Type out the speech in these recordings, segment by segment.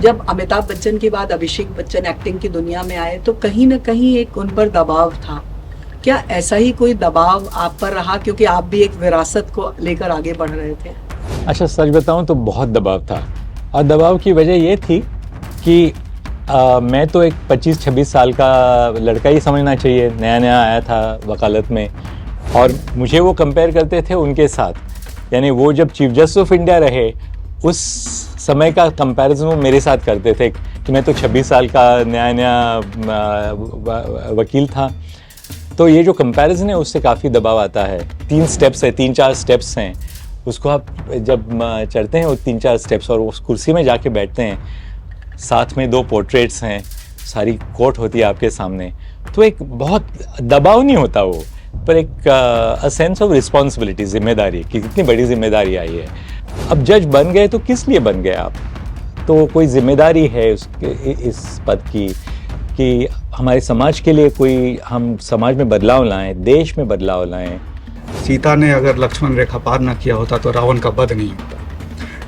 जब अमिताभ बच्चन के बाद अभिषेक बच्चन एक्टिंग की दुनिया में आए तो कहीं ना कहीं एक उन पर दबाव था। क्या ऐसा ही कोई दबाव आप पर रहा, क्योंकि आप भी एक विरासत को लेकर आगे बढ़ रहे थे? अच्छा, सच बताऊं तो बहुत दबाव था। और दबाव की वजह ये थी कि मैं तो एक 25-26 साल का लड़का ही समझना चाहिए, नया नया आया था वकालत में। और मुझे वो कंपेयर करते थे उनके साथ, यानी वो जब चीफ जस्टिस ऑफ इंडिया रहे उस समय का कंपैरिजन वो मेरे साथ करते थे कि मैं तो 26 साल का नया नया वकील था। तो ये जो कंपैरिजन है उससे काफ़ी दबाव आता है। 3-4 स्टेप्स हैं, उसको आप जब चढ़ते हैं वो 3-4 स्टेप्स और उस कुर्सी में जाके बैठते हैं, साथ में 2 पोर्ट्रेट्स हैं, सारी कोर्ट होती है आपके सामने, तो एक बहुत दबाव नहीं होता वो, पर एक सेंस ऑफ रिस्पॉन्सिबिलिटी, जिम्मेदारी कि कितनी बड़ी जिम्मेदारी आई है। अब जज बन गए तो किस लिए बन गए आप? तो कोई जिम्मेदारी है उसके इस पद की कि हमारे समाज के लिए कोई, हम समाज में बदलाव लाएं, देश में बदलाव लाएं। सीता ने अगर लक्ष्मण रेखा पार न किया होता तो रावण का वध नहीं होता।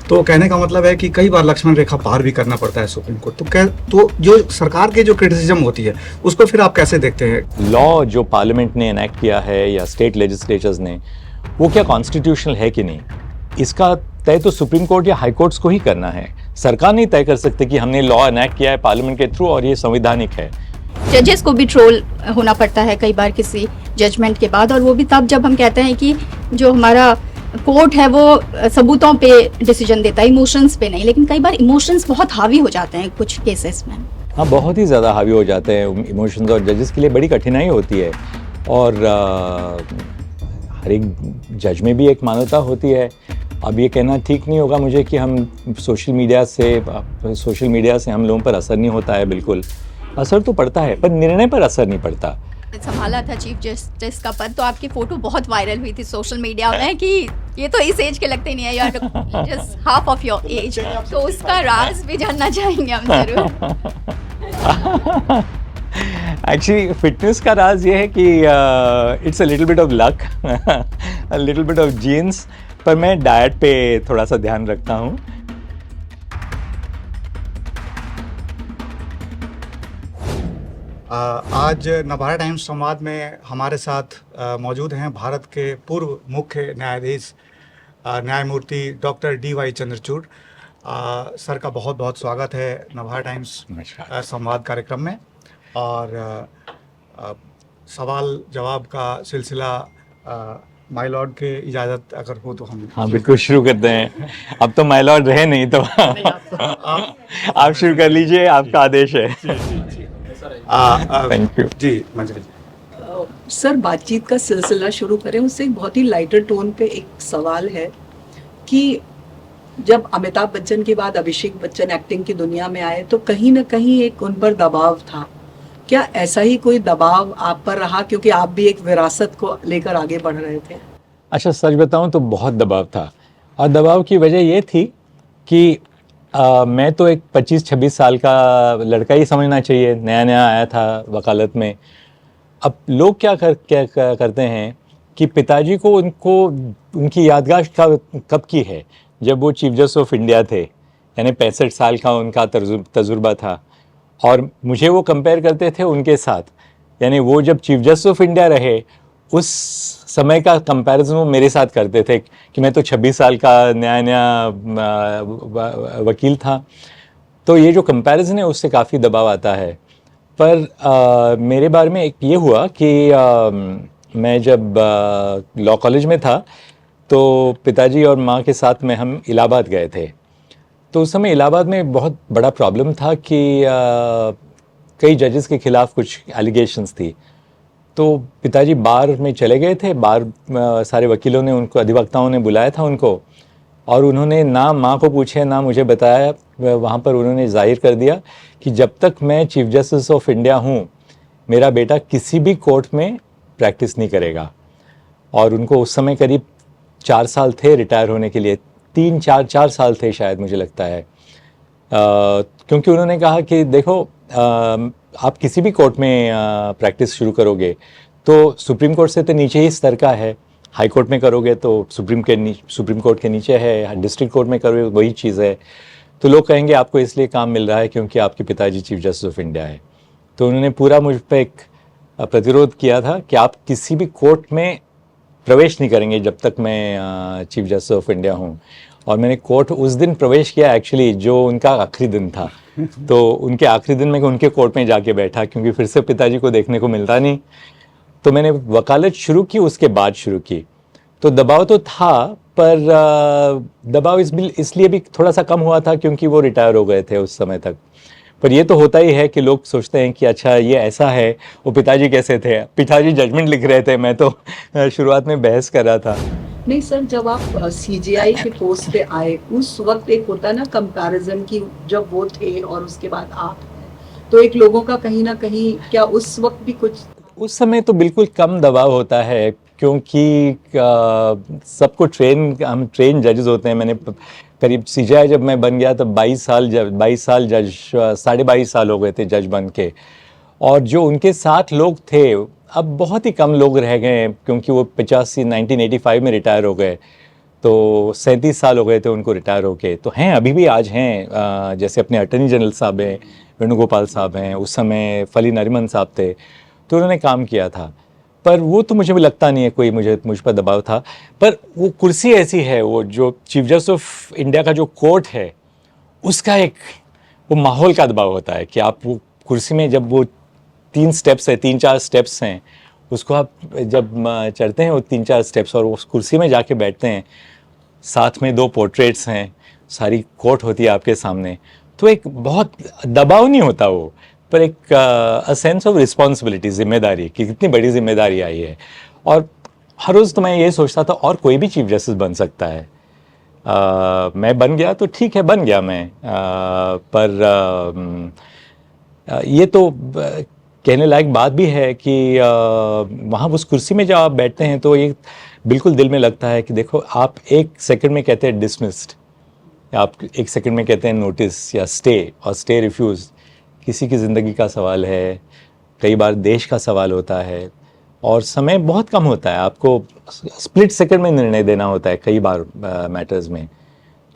तो कहने का मतलब है कि कई बार लक्ष्मण रेखा पार भी करना पड़ता है सुप्रीम कोर्ट। तो जो सरकार की जो क्रिटिसिज्म होती है उसको फिर आप कैसे देखते हैं? लॉ जो पार्लियामेंट ने एनेक्ट किया है या स्टेट लेजिस्लेचर्स ने, वो क्या कॉन्स्टिट्यूशनल है कि नहीं, इसका तय तो सुप्रीम कोर्ट या हाई कोर्ट्स को ही करना है। सरकार नहीं तय कर सकते कि हमने लॉ एनेक्ट किया है पार्लियामेंट के थ्रू और ये संवैधानिक है। जजेस को भी ट्रोल होना पड़ता है कई बार किसी जजमेंट के बाद, और वो भी तब जब हम कहते हैं कि जो हमारा कोर्ट है वो सबूतों पे डिसीजन देता है, इमोशंस पे नहीं। लेकिन कई बार इमोशंस बहुत हावी हो जाते हैं कुछ केसेस में। हाँ, बहुत ही ज़्यादा हावी हो जाते हैं इमोशंस, और जजेस के लिए बड़ी कठिनाई होती है। और हर एक जज में भी एक मानवता होती है। अब ये कहना ठीक नहीं होगा मुझे कि हम सोशल मीडिया से हम लोगों पर असर नहीं होता है। बिल्कुल असर तो पड़ता है, पर निर्णय पर असर नहीं पड़ता। संभाला था चीफ जस्टिस का पद तो आपकी फोटो बहुत वायरल हुई थी सोशल मीडिया में कि ये तो इस एज के लगते नहीं है, you are just half of your age. तो उसका राज भी जानना चाहेंगे हम जरूर। एक्चुअली फिटनेस का राज ये है कि it's a little bit of luck, a little bit of genes, पर मैं डाइट पे थोड़ा सा ध्यान रखता हूँ। आज नवभारत टाइम्स संवाद में हमारे साथ मौजूद हैं भारत के पूर्व मुख्य न्यायाधीश न्यायमूर्ति डॉक्टर DY चंद्रचूड़। सर का बहुत बहुत स्वागत है नवभारत टाइम्स संवाद कार्यक्रम में। और सवाल जवाब का सिलसिला माय लॉर्ड के इजाज़त अगर हो तो हम हाँ बिल्कुल शुरू करते हैं। अब तो माय लॉर्ड रहे नहीं तो आप शुरू कर लीजिए, आपका आदेश है। Thank you ji Manjari. Sir, बातचीत का सिलसिला शुरू करें उससे एक बहुत ही लाइटर टोन पे एक सवाल है कि जब अमिताभ बच्चन के बाद अभिषेक बच्चन एक्टिंग की दुनिया में आए तो कहीं ना कहीं एक उन पर दबाव था। क्या ऐसा ही कोई दबाव आप पर रहा, क्योंकि आप भी एक विरासत को लेकर आगे बढ़ रहे थे? अच्छा, सच बताऊं तो बहुत दबाव था। और दबाव की वजह ये थी कि मैं तो एक 25-26 साल का लड़का ही समझना चाहिए, नया नया आया था वकालत में। अब लोग क्या करते हैं कि पिताजी को उनकी यादगार कब की है, जब वो चीफ जस्टिस ऑफ इंडिया थे, यानी 65 साल का उनका तजुर्बा था। और मुझे वो कंपेयर करते थे उनके साथ, यानी वो जब चीफ जस्टिस ऑफ इंडिया रहे उस समय का कंपैरिजन वो मेरे साथ करते थे कि मैं तो 26 साल का नया नया वकील था। तो ये जो कंपैरिजन है उससे काफ़ी दबाव आता है। पर मेरे बारे में एक ये हुआ कि मैं जब लॉ कॉलेज में था तो पिताजी और माँ के साथ में हम इलाहाबाद गए थे। तो उस समय इलाहाबाद में बहुत बड़ा प्रॉब्लम था कि कई जजेस के खिलाफ कुछ एलिगेशंस थी। तो पिताजी बार में चले गए थे। बार सारे वकीलों ने उनको, अधिवक्ताओं ने बुलाया था उनको, और उन्होंने ना माँ को पूछे ना मुझे बताया। वहाँ पर उन्होंने जाहिर कर दिया कि जब तक मैं चीफ जस्टिस ऑफ इंडिया हूँ मेरा बेटा किसी भी कोर्ट में प्रैक्टिस नहीं करेगा। और उनको उस समय करीब 4 साल थे रिटायर होने के लिए, 3-4 साल थे शायद, मुझे लगता है। क्योंकि उन्होंने कहा कि देखो आप किसी भी कोर्ट में प्रैक्टिस शुरू करोगे तो सुप्रीम कोर्ट से तो नीचे ही स्तर का है, हाई कोर्ट में करोगे तो सुप्रीम कोर्ट के नीचे है, डिस्ट्रिक्ट कोर्ट में करोगे वही चीज़ है। तो लोग कहेंगे आपको इसलिए काम मिल रहा है क्योंकि आपके पिताजी चीफ जस्टिस ऑफ इंडिया है। तो उन्होंने पूरा मुझ पर एक प्रतिरोध किया था कि आप किसी भी कोर्ट में प्रवेश नहीं करेंगे जब तक मैं चीफ जस्टिस ऑफ इंडिया हूँ। और मैंने कोर्ट उस दिन प्रवेश किया एक्चुअली, जो उनका आखिरी दिन था। तो उनके आखिरी दिन में उनके कोर्ट में जाके बैठा, क्योंकि फिर से पिताजी को देखने को मिलता नहीं। तो मैंने वकालत शुरू की, उसके बाद शुरू की। तो दबाव तो था, पर दबाव इसलिए भी थोड़ा सा कम हुआ था क्योंकि वो रिटायर हो गए थे उस समय तक। पर ये तो होता ही है कि लोग सोचते हैं कि अच्छा ये ऐसा है, वो पिताजी कैसे थे, पिताजी जजमेंट लिख रहे थे, मैं तो शुरुआत में बहस कर रहा था। नहीं सर, जब आप सीजीआई के पोस्ट पे आए उस वक्त एक होता ना कंपैरिजन की, जब वो थे और उसके बाद आप हैं, तो एक लोगों का कहीं ना कहीं, क्या उस वक्त भी कुछ? उस समय तो बिल्कुल कम दबाव होता है, क्योंकि सबको हम ट्रेन जजेस होते हैं। मैंने करीब सीजीआई जब मैं बन गया तो 22 साल जज, 22.5 साल हो गए थे जज बन के। और जो उनके साथ लोग थे, अब बहुत ही कम लोग रह गए हैं, क्योंकि वो 1985 में रिटायर हो गए। तो 37 साल हो गए थे उनको रिटायर होके। तो हैं, अभी भी आज हैं, जैसे अपने अटर्नी जनरल साहब हैं, वेणुगोपाल साहब हैं, उस समय फली नरिमन साहब थे, तो उन्होंने काम किया था। पर वो तो मुझे भी लगता नहीं है कोई मुझ पर दबाव था। पर वो कुर्सी ऐसी है, वो जो चीफ जस्टिस ऑफ इंडिया का जो कोर्ट है, उसका एक वो माहौल का दबाव होता है कि आप वो कुर्सी में, जब वो 3-4 स्टेप्स हैं, उसको आप जब चढ़ते हैं वो 3-4 स्टेप्स और उस कुर्सी में जाके बैठते हैं, साथ में 2 पोर्ट्रेट्स हैं, सारी कोर्ट होती है आपके सामने, तो एक बहुत दबाव नहीं होता वो, पर एक सेंस ऑफ रिस्पॉन्सिबिलिटी, जिम्मेदारी कि कितनी बड़ी जिम्मेदारी आई है। और हर रोज़ तो मैं ये सोचता था और कोई भी चीफ जस्टिस बन सकता है। मैं बन गया तो ठीक है, बन गया मैं, पर ये तो कहने लायक बात भी है कि वहाँ उस कुर्सी में जब आप बैठते हैं तो ये बिल्कुल दिल में लगता है कि देखो, आप 1 सेकंड में कहते हैं डिसमिस्ड, आप 1 सेकंड में कहते हैं नोटिस या स्टे, और स्टे रिफ्यूज़ किसी की ज़िंदगी का सवाल है, कई बार देश का सवाल होता है, और समय बहुत कम होता है, आपको स्प्लिट सेकंड में निर्णय देना होता है कई बार मैटर्स में।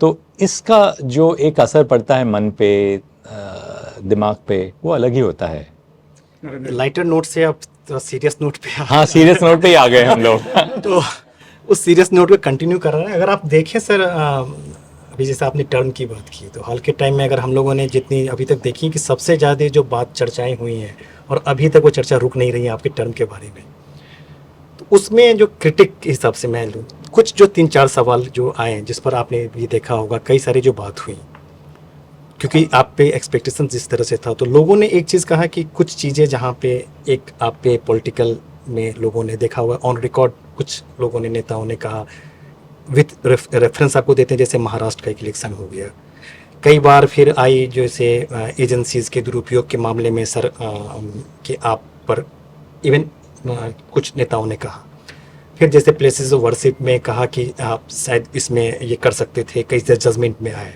तो इसका जो एक असर पड़ता है मन पे, दिमाग पे, वो अलग ही होता है। लाइटर नोट से आप सीरियस नोट पे हाँ, सीरियस नोट पे ही आ गए हम लोग। तो उस सीरियस नोट पे कंटिन्यू कर रहे हैं। अगर आप देखें सर, अभी जैसे आपने टर्म की बात की, तो हाल के टाइम में अगर हम लोगों ने जितनी अभी तक देखी कि सबसे ज़्यादा जो बात चर्चाएं हुई हैं और अभी तक वो चर्चा रुक नहीं रही है आपके टर्म के बारे में, तो उसमें जो क्रिटिक के हिसाब से मैं लूँ, कुछ जो 3-4 सवाल जो आए जिस पर आपने ये देखा होगा, कई सारी जो बात हुई, क्योंकि आप पे एक्सपेक्टेशन जिस तरह से था, तो लोगों ने एक चीज़ कहा कि कुछ चीज़ें जहाँ पे एक आप पे पॉलिटिकल में लोगों ने देखा हुआ ऑन रिकॉर्ड, कुछ लोगों ने, नेताओं ने कहा, विथ रेफरेंस आपको देते हैं, जैसे महाराष्ट्र का एक इलेक्शन हो गया, कई बार फिर आई जैसे एजेंसीज़ के दुरुपयोग के मामले में सर कि आप पर इवन कुछ नेताओं ने कहा, फिर जैसे प्लेसेस ऑफ वर्शिप में कहा कि आप शायद इसमें ये कर सकते थे, कई जजमेंट में आए,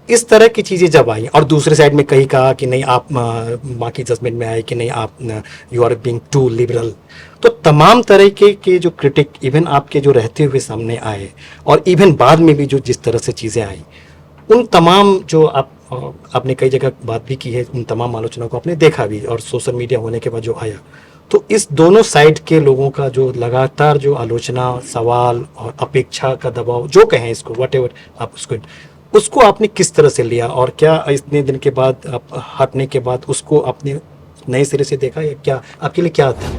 इस तरह की चीज़ें जब आई, और दूसरे साइड में कहीं कहा कि नहीं आप माँ की जजमेंट में आए कि नहीं आप you are being too liberal. तो तमाम तरह के जो क्रिटिक इवन आपके जो रहते हुए सामने आए, और इवन बाद में भी जो जिस तरह से चीज़ें आई, उन तमाम जो आपने कई जगह बात भी की है, उन तमाम आलोचनाओं को आपने देखा भी, और सोशल मीडिया होने के बाद जो आया, तो इस दोनों साइड के लोगों का जो लगातार जो आलोचना, सवाल और अपेक्षा का दबाव, जो कहें इसको, व्हाटएवर आप उसको आपने किस तरह से लिया, और क्या इतने दिन के बाद आप हटने के बाद उसको आपने नए सिरे से देखा, या क्या आपके लिए क्या था?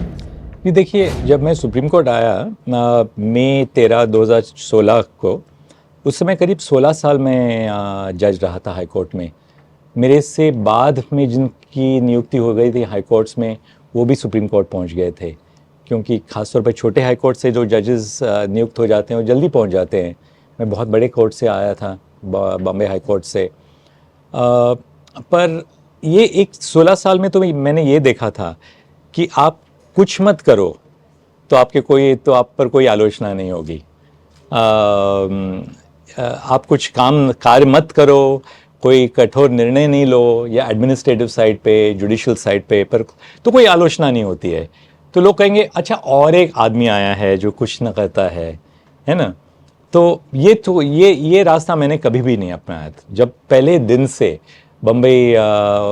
ये देखिए, जब मैं सुप्रीम कोर्ट आया मई 13, 2016 को, उस समय करीब 16 साल मैं जज रहा था हाई कोर्ट में। मेरे से बाद में जिनकी नियुक्ति हो गई थी हाई कोर्ट्स में, वो भी सुप्रीम कोर्ट पहुंच गए थे, क्योंकि ख़ासतौर पर छोटे हाई कोर्ट से जो जजेस नियुक्त हो जाते हैं वो जल्दी पहुंच जाते हैं। मैं बहुत बड़े कोर्ट से आया था, बॉम्बे हाई कोर्ट से, पर ये एक 16 साल में तो मैंने ये देखा था कि आप कुछ मत करो तो आप पर कोई आलोचना नहीं होगी, आप कुछ कार्य मत करो, कोई कठोर निर्णय नहीं लो, या एडमिनिस्ट्रेटिव साइड पे, जुडिशियल साइड पे, पर तो कोई आलोचना नहीं होती है। तो लोग कहेंगे अच्छा और एक आदमी आया है जो कुछ न करता है ना। ये रास्ता मैंने कभी भी नहीं अपनाया था। जब पहले दिन से बम्बई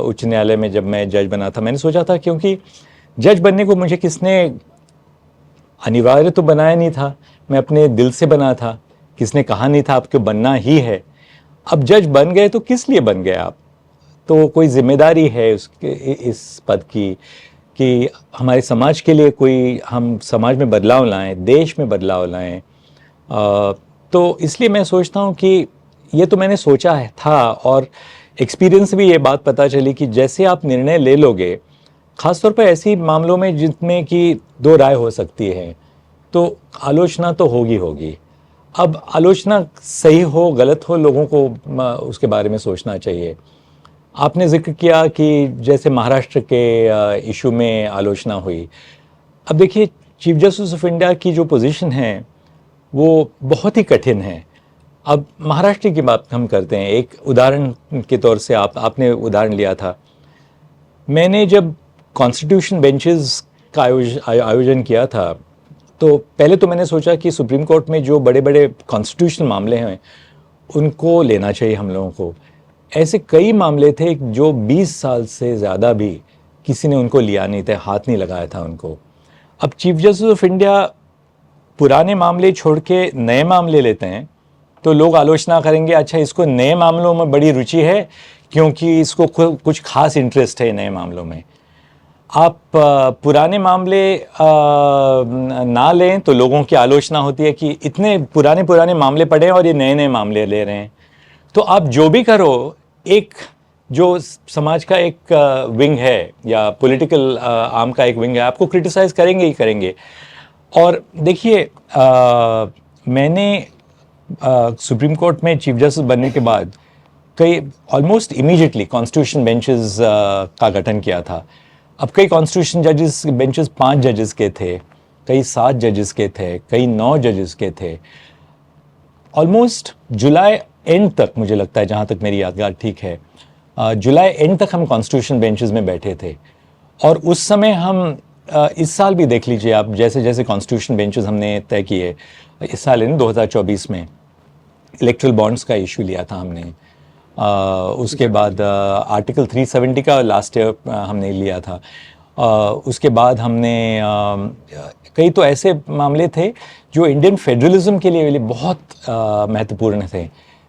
उच्च न्यायालय में जब मैं जज बना था, मैंने सोचा था, क्योंकि जज बनने को मुझे किसने अनिवार्य तो बनाया नहीं था, मैं अपने दिल से बना था, किसने कहा नहीं था आपको बनना ही है। अब जज बन गए तो किस लिए बन गए आप? तो कोई जिम्मेदारी है उसके इस पद की कि हमारे समाज के लिए कोई हम समाज में बदलाव लाएं, देश में बदलाव लाएं। तो इसलिए मैं सोचता हूँ कि ये तो मैंने सोचा है था, और एक्सपीरियंस भी ये बात पता चली कि जैसे आप निर्णय ले लोगे, ख़ासतौर पर ऐसी मामलों में जिनमें कि दो राय हो सकती है, तो आलोचना तो होगी। अब आलोचना सही हो गलत हो, लोगों को उसके बारे में सोचना चाहिए। आपने जिक्र किया कि जैसे महाराष्ट्र के इशू में आलोचना हुई। अब देखिए, चीफ जस्टिस ऑफ इंडिया की जो पोजीशन है वो बहुत ही कठिन है। अब महाराष्ट्र की बात हम करते हैं, एक उदाहरण के तौर से आपने उदाहरण लिया था। मैंने जब कॉन्स्टिट्यूशन बेंचेस का आयोजन किया था, तो पहले तो मैंने सोचा कि सुप्रीम कोर्ट में जो बड़े बड़े कॉन्स्टिट्यूशनल मामले हैं उनको लेना चाहिए हम लोगों को। ऐसे कई मामले थे जो 20 साल से ज़्यादा भी किसी ने उनको लिया नहीं था, हाथ नहीं लगाया था उनको। अब चीफ जस्टिस ऑफ इंडिया पुराने मामले छोड़ के नए मामले लेते हैं, तो लोग आलोचना करेंगे, अच्छा इसको नए मामलों में बड़ी रुचि है क्योंकि इसको कुछ खास इंटरेस्ट है नए मामलों में। आप पुराने मामले ना लें तो लोगों की आलोचना होती है कि इतने पुराने मामले पड़े हैं और ये नए नए मामले ले रहे हैं। तो आप जो भी करो, एक जो समाज का एक विंग है या पॉलिटिकल आर्म का एक विंग है, आपको क्रिटिसाइज करेंगे ही करेंगे। और देखिए, मैंने सुप्रीम कोर्ट में चीफ जस्टिस बनने के बाद कई ऑलमोस्ट इमीडिएटली कॉन्स्टिट्यूशन बेंचेस का गठन किया था। अब कई कॉन्स्टिट्यूशन जजेस बेंचेस 5 जजेस के थे, कई 7 जजेस के थे, कई 9 जजेस के थे। ऑलमोस्ट जुलाई एंड तक, मुझे लगता है जहाँ तक मेरी यादगार ठीक है, जुलाई एंड तक हम कॉन्स्टिट्यूशन बेंचेस में बैठे थे। और उस समय हम इस साल भी देख लीजिए आप, जैसे जैसे कॉन्स्टिट्यूशन बेंचेस हमने तय किए, इस साल इन 2024 में इलेक्ट्रल बॉन्ड्स का इशू लिया था हमने, उसके बाद आर्टिकल 370 का लास्ट ईयर हमने लिया था, उसके बाद हमने कई तो ऐसे मामले थे जो इंडियन फेडरलिज्म के लिए बहुत महत्वपूर्ण थे।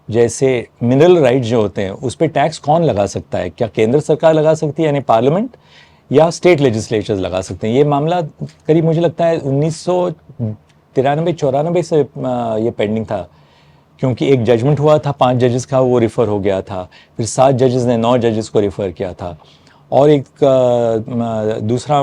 जैसे मिनरल राइट्स जो होते हैं, उस पर टैक्स कौन लगा सकता है, क्या केंद्र सरकार लगा सकती है यानी पार्लियामेंट, या स्टेट लेजिस्लेचर्स लगा सकते हैं। ये मामला करीब मुझे लगता है 1993-94 से ये पेंडिंग था, क्योंकि एक जजमेंट हुआ था 5 जजेस का, वो रिफ़र हो गया था, फिर 7 जजेस ने 9 जजेस को रिफ़र किया था। और एक दूसरा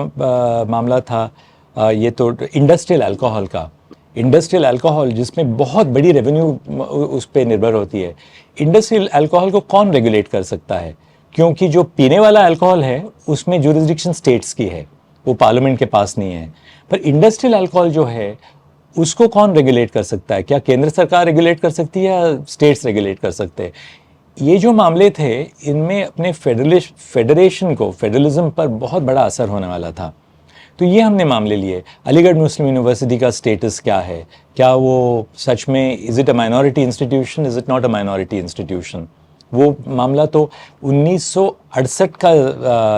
मामला था ये तो इंडस्ट्रियल अल्कोहल का, इंडस्ट्रियल अल्कोहल जिसमें बहुत बड़ी रेवेन्यू उस पर निर्भर होती है। इंडस्ट्रियल अल्कोहल को कौन रेगुलेट कर सकता है, क्योंकि जो पीने वाला अल्कोहल है उसमें जुरिस्डिक्शन स्टेट्स की है, वो पार्लियामेंट के पास नहीं है। पर इंडस्ट्रियल अल्कोहल जो है उसको कौन रेगुलेट कर सकता है, क्या केंद्र सरकार रेगुलेट कर सकती है या स्टेट्स रेगुलेट कर सकते हैं। ये जो मामले थे, इनमें अपने फेडरेशन को, फेडरलिज्म पर बहुत बड़ा असर होने वाला था। तो ये हमने मामले लिए। अलीगढ़ मुस्लिम यूनिवर्सिटी का स्टेटस क्या है, क्या वो सच में is it a minority institution, is it not a minority institution. वो मामला तो 1968 का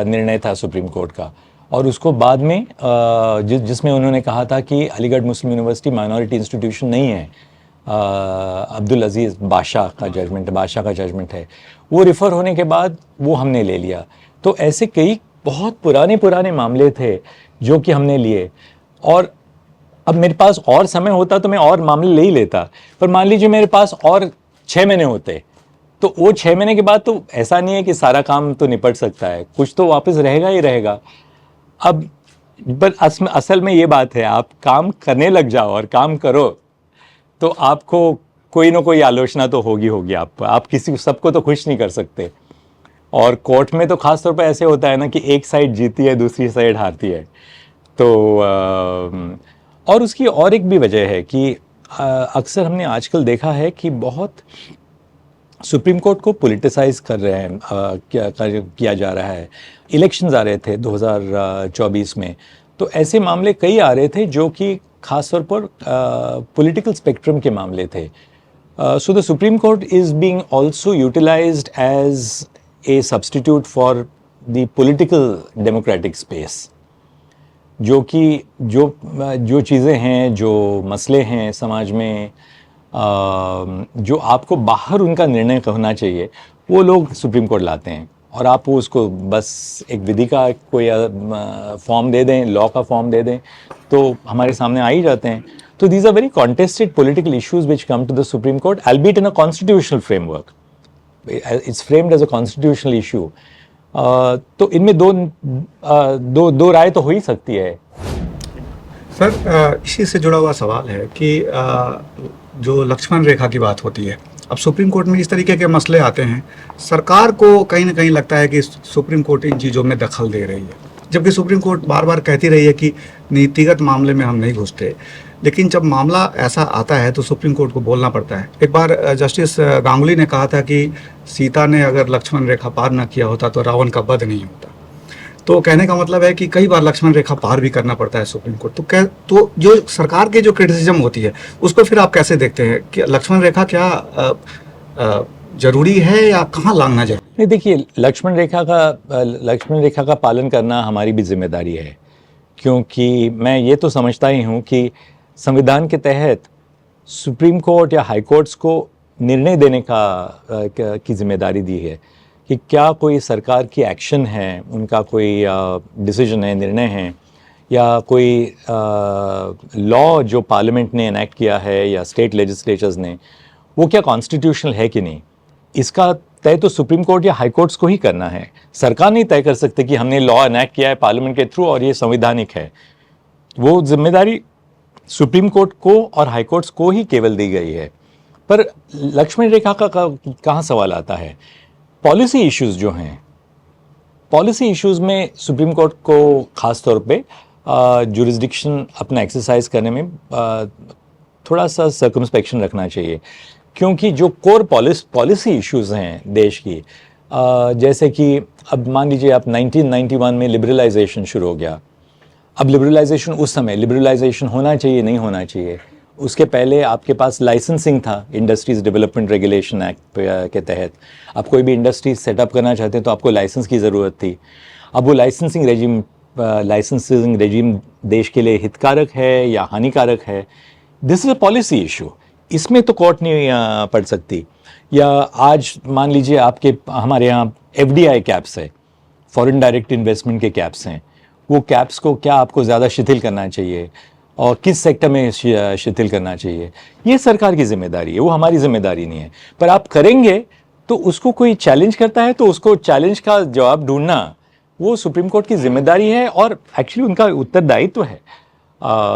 निर्णय था सुप्रीम कोर्ट का, और उसको बाद में जिसमें उन्होंने कहा था कि अलीगढ़ मुस्लिम यूनिवर्सिटी माइनॉरिटी इंस्टीट्यूशन नहीं है। अब्दुल अजीज़ बादशाह का जजमेंट है, वो रिफ़र होने के बाद वो हमने ले लिया। तो ऐसे कई बहुत पुराने मामले थे जो कि हमने लिए। और अब मेरे पास और समय होता तो मैं और मामले ले ही लेता, पर मान लीजिए मेरे पास और 6 महीने होते, तो वो 6 महीने के बाद तो ऐसा नहीं है कि सारा काम तो निपट सकता है, कुछ तो वापस रहेगा ही रहेगा। अब पर असल में ये बात है, आप काम करने लग जाओ और काम करो तो आपको कोई ना कोई आलोचना तो होगी। आप किसी सबको तो खुश नहीं कर सकते। और कोर्ट में तो ख़ास तौर पर ऐसे होता है ना कि एक साइड जीती है, दूसरी साइड हारती है। तो और उसकी और एक भी वजह है कि अक्सर हमने आजकल देखा है कि बहुत सुप्रीम कोर्ट को पॉलिटिसाइज कर रहे हैं, किया जा रहा है। इलेक्शंस आ रहे थे 2024 में, तो ऐसे मामले कई आ रहे थे जो कि खास तौर पर पॉलिटिकल स्पेक्ट्रम के मामले थे. So the Supreme Court is being also utilized as a substitute for the political democratic space. जो कि जो चीज़ें हैं, जो मसले हैं समाज में, जो आपको बाहर उनका निर्णय होना चाहिए, वो लोग सुप्रीम कोर्ट लाते हैं और आप उसको बस एक विधि का कोई फॉर्म दे दें, लॉ का फॉर्म दे दें, तो हमारे सामने आ ही जाते हैं. तो these are very contested political issues which come to the Supreme Court, albeit in a constitutional framework. It's framed as a constitutional issue. तो इनमें दो राय तो हो ही सकती है. सर, इसी से जुड़ा हुआ सवाल है कि जो लक्ष्मण रेखा की बात होती है, अब सुप्रीम कोर्ट में इस तरीके के मसले आते हैं, सरकार को कहीं ना कहीं लगता है कि सुप्रीम कोर्ट इन चीज़ों में दखल दे रही है, जबकि सुप्रीम कोर्ट बार बार कहती रही है कि नीतिगत मामले में हम नहीं घुसते. लेकिन जब मामला ऐसा आता है तो सुप्रीम कोर्ट को बोलना पड़ता है. एक बार जस्टिस गांगुली ने कहा था कि सीता ने अगर लक्ष्मण रेखा पार न किया होता तो रावण का वध नहीं होता. तो कहने का मतलब है कि कई बार लक्ष्मण रेखा पार भी करना पड़ता है सुप्रीम कोर्ट. तो जो सरकार की जो क्रिटिसिज्म होती है उसको फिर आप कैसे देखते हैं कि लक्ष्मण रेखा क्या जरूरी है या कहाँ लांघना जरूरी? नहीं, देखिए, लक्ष्मण रेखा का पालन करना हमारी भी जिम्मेदारी है, क्योंकि मैं ये तो समझता ही हूँ कि संविधान के तहत सुप्रीम कोर्ट या हाई कोर्ट्स को निर्णय देने की जिम्मेदारी दी है कि क्या कोई सरकार की एक्शन है, उनका कोई डिसीजन है, निर्णय है, या कोई लॉ जो पार्लियामेंट ने एनेक्ट किया है या स्टेट लेजिस्लेचर्स ने, वो क्या कॉन्स्टिट्यूशनल है कि नहीं. इसका तय तो सुप्रीम कोर्ट या हाई कोर्ट्स को ही करना है. सरकार नहीं तय कर सकते कि हमने लॉ एनेक्ट किया है पार्लियामेंट के थ्रू और ये संवैधानिक है. वो जिम्मेदारी सुप्रीम कोर्ट को और हाई कोर्ट्स को ही केवल दी गई है. पर लक्ष्मण रेखा का कहाँ सवाल आता है? पॉलिसी इश्यूज जो हैं, पॉलिसी इश्यूज में सुप्रीम कोर्ट को खास तौर पे जुरिस्डिक्शन अपना एक्सरसाइज करने में थोड़ा सा सर्कमस्पेक्शन रखना चाहिए, क्योंकि जो कोर पॉलिसी इश्यूज हैं देश की, जैसे कि अब मान लीजिए आप 1991 में लिबरलाइजेशन शुरू हो गया. अब लिबरलाइजेशन, उस समय लिबरलाइजेशन होना चाहिए, नहीं होना चाहिए. उसके पहले आपके पास लाइसेंसिंग था इंडस्ट्रीज डेवलपमेंट रेगुलेशन एक्ट के तहत. आप कोई भी इंडस्ट्री सेटअप करना चाहते हैं तो आपको लाइसेंस की ज़रूरत थी. अब वो लाइसेंसिंग रेजिम देश के लिए हितकारक है या हानिकारक है, this is a policy issue. इसमें तो कोर्ट नहीं पढ़ सकती. या आज मान लीजिए आपके हमारे यहाँ FDI कैप्स है, फॉरेन डायरेक्ट इन्वेस्टमेंट के कैप्स हैं. वो कैप्स को क्या आपको ज़्यादा शिथिल करना चाहिए और किस सेक्टर में शिथिल करना चाहिए, ये सरकार की जिम्मेदारी है, वो हमारी जिम्मेदारी नहीं है. पर आप करेंगे तो उसको कोई चैलेंज करता है तो उसको चैलेंज का जवाब ढूंढना वो सुप्रीम कोर्ट की जिम्मेदारी है और एक्चुअली उनका उत्तरदायित्व है.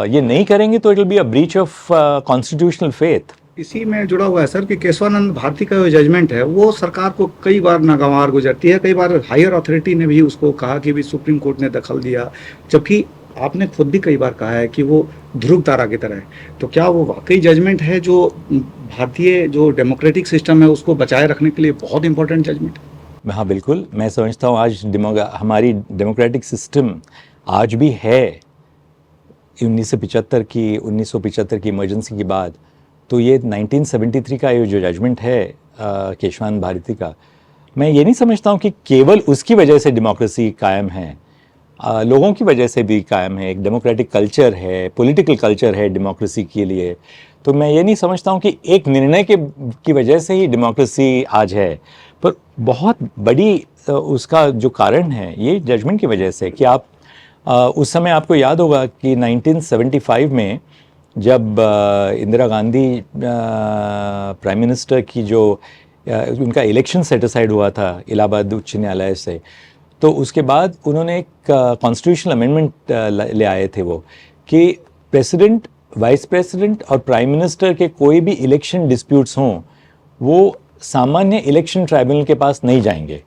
ये नहीं करेंगे तो it will be a breach of constitutional faith. इसी में जुड़ा हुआ है सर कि केशवानंद भारती का जो जजमेंट है वो सरकार को कई बार नागवार गुजरती है. कई बार हायर अथॉरिटी ने भी उसको कहा कि भी सुप्रीम कोर्ट ने दखल दिया, जबकि आपने खुद भी कई बार कहा है कि वो ध्रुव तारा की तरह है. तो क्या वो वाकई जजमेंट है जो भारतीय जो डेमोक्रेटिक सिस्टम है उसको बचाए रखने के लिए बहुत इंपॉर्टेंट जजमेंट है? हाँ, बिल्कुल. मैं समझता हूँ आज हमारी डेमोक्रेटिक सिस्टम आज भी है 1975 की इमरजेंसी के बाद. तो ये 1973 का ये जो जजमेंट है केशवानंद भारती का, मैं ये नहीं समझता हूँ कि केवल उसकी वजह से डेमोक्रेसी कायम है. लोगों की वजह से भी कायम है. एक डेमोक्रेटिक कल्चर है, पॉलिटिकल कल्चर है डेमोक्रेसी के लिए. तो मैं ये नहीं समझता हूँ कि एक निर्णय की वजह से ही डेमोक्रेसी आज है. पर बहुत बड़ी उसका जो कारण है ये जजमेंट की वजह से कि आप उस समय आपको याद होगा कि 1975 में जब इंदिरा गांधी प्राइम मिनिस्टर की जो उनका इलेक्शन सेटिसाइड हुआ था इलाहाबाद उच्च न्यायालय से, तो उसके बाद उन्होंने एक कॉन्स्टिट्यूशनल अमेंडमेंट ले आए थे वो कि प्रेसिडेंट, वाइस प्रेसिडेंट और प्राइम मिनिस्टर के कोई भी इलेक्शन डिस्प्यूट्स हों वो सामान्य इलेक्शन ट्राइब्यूनल के पास नहीं जाएंगे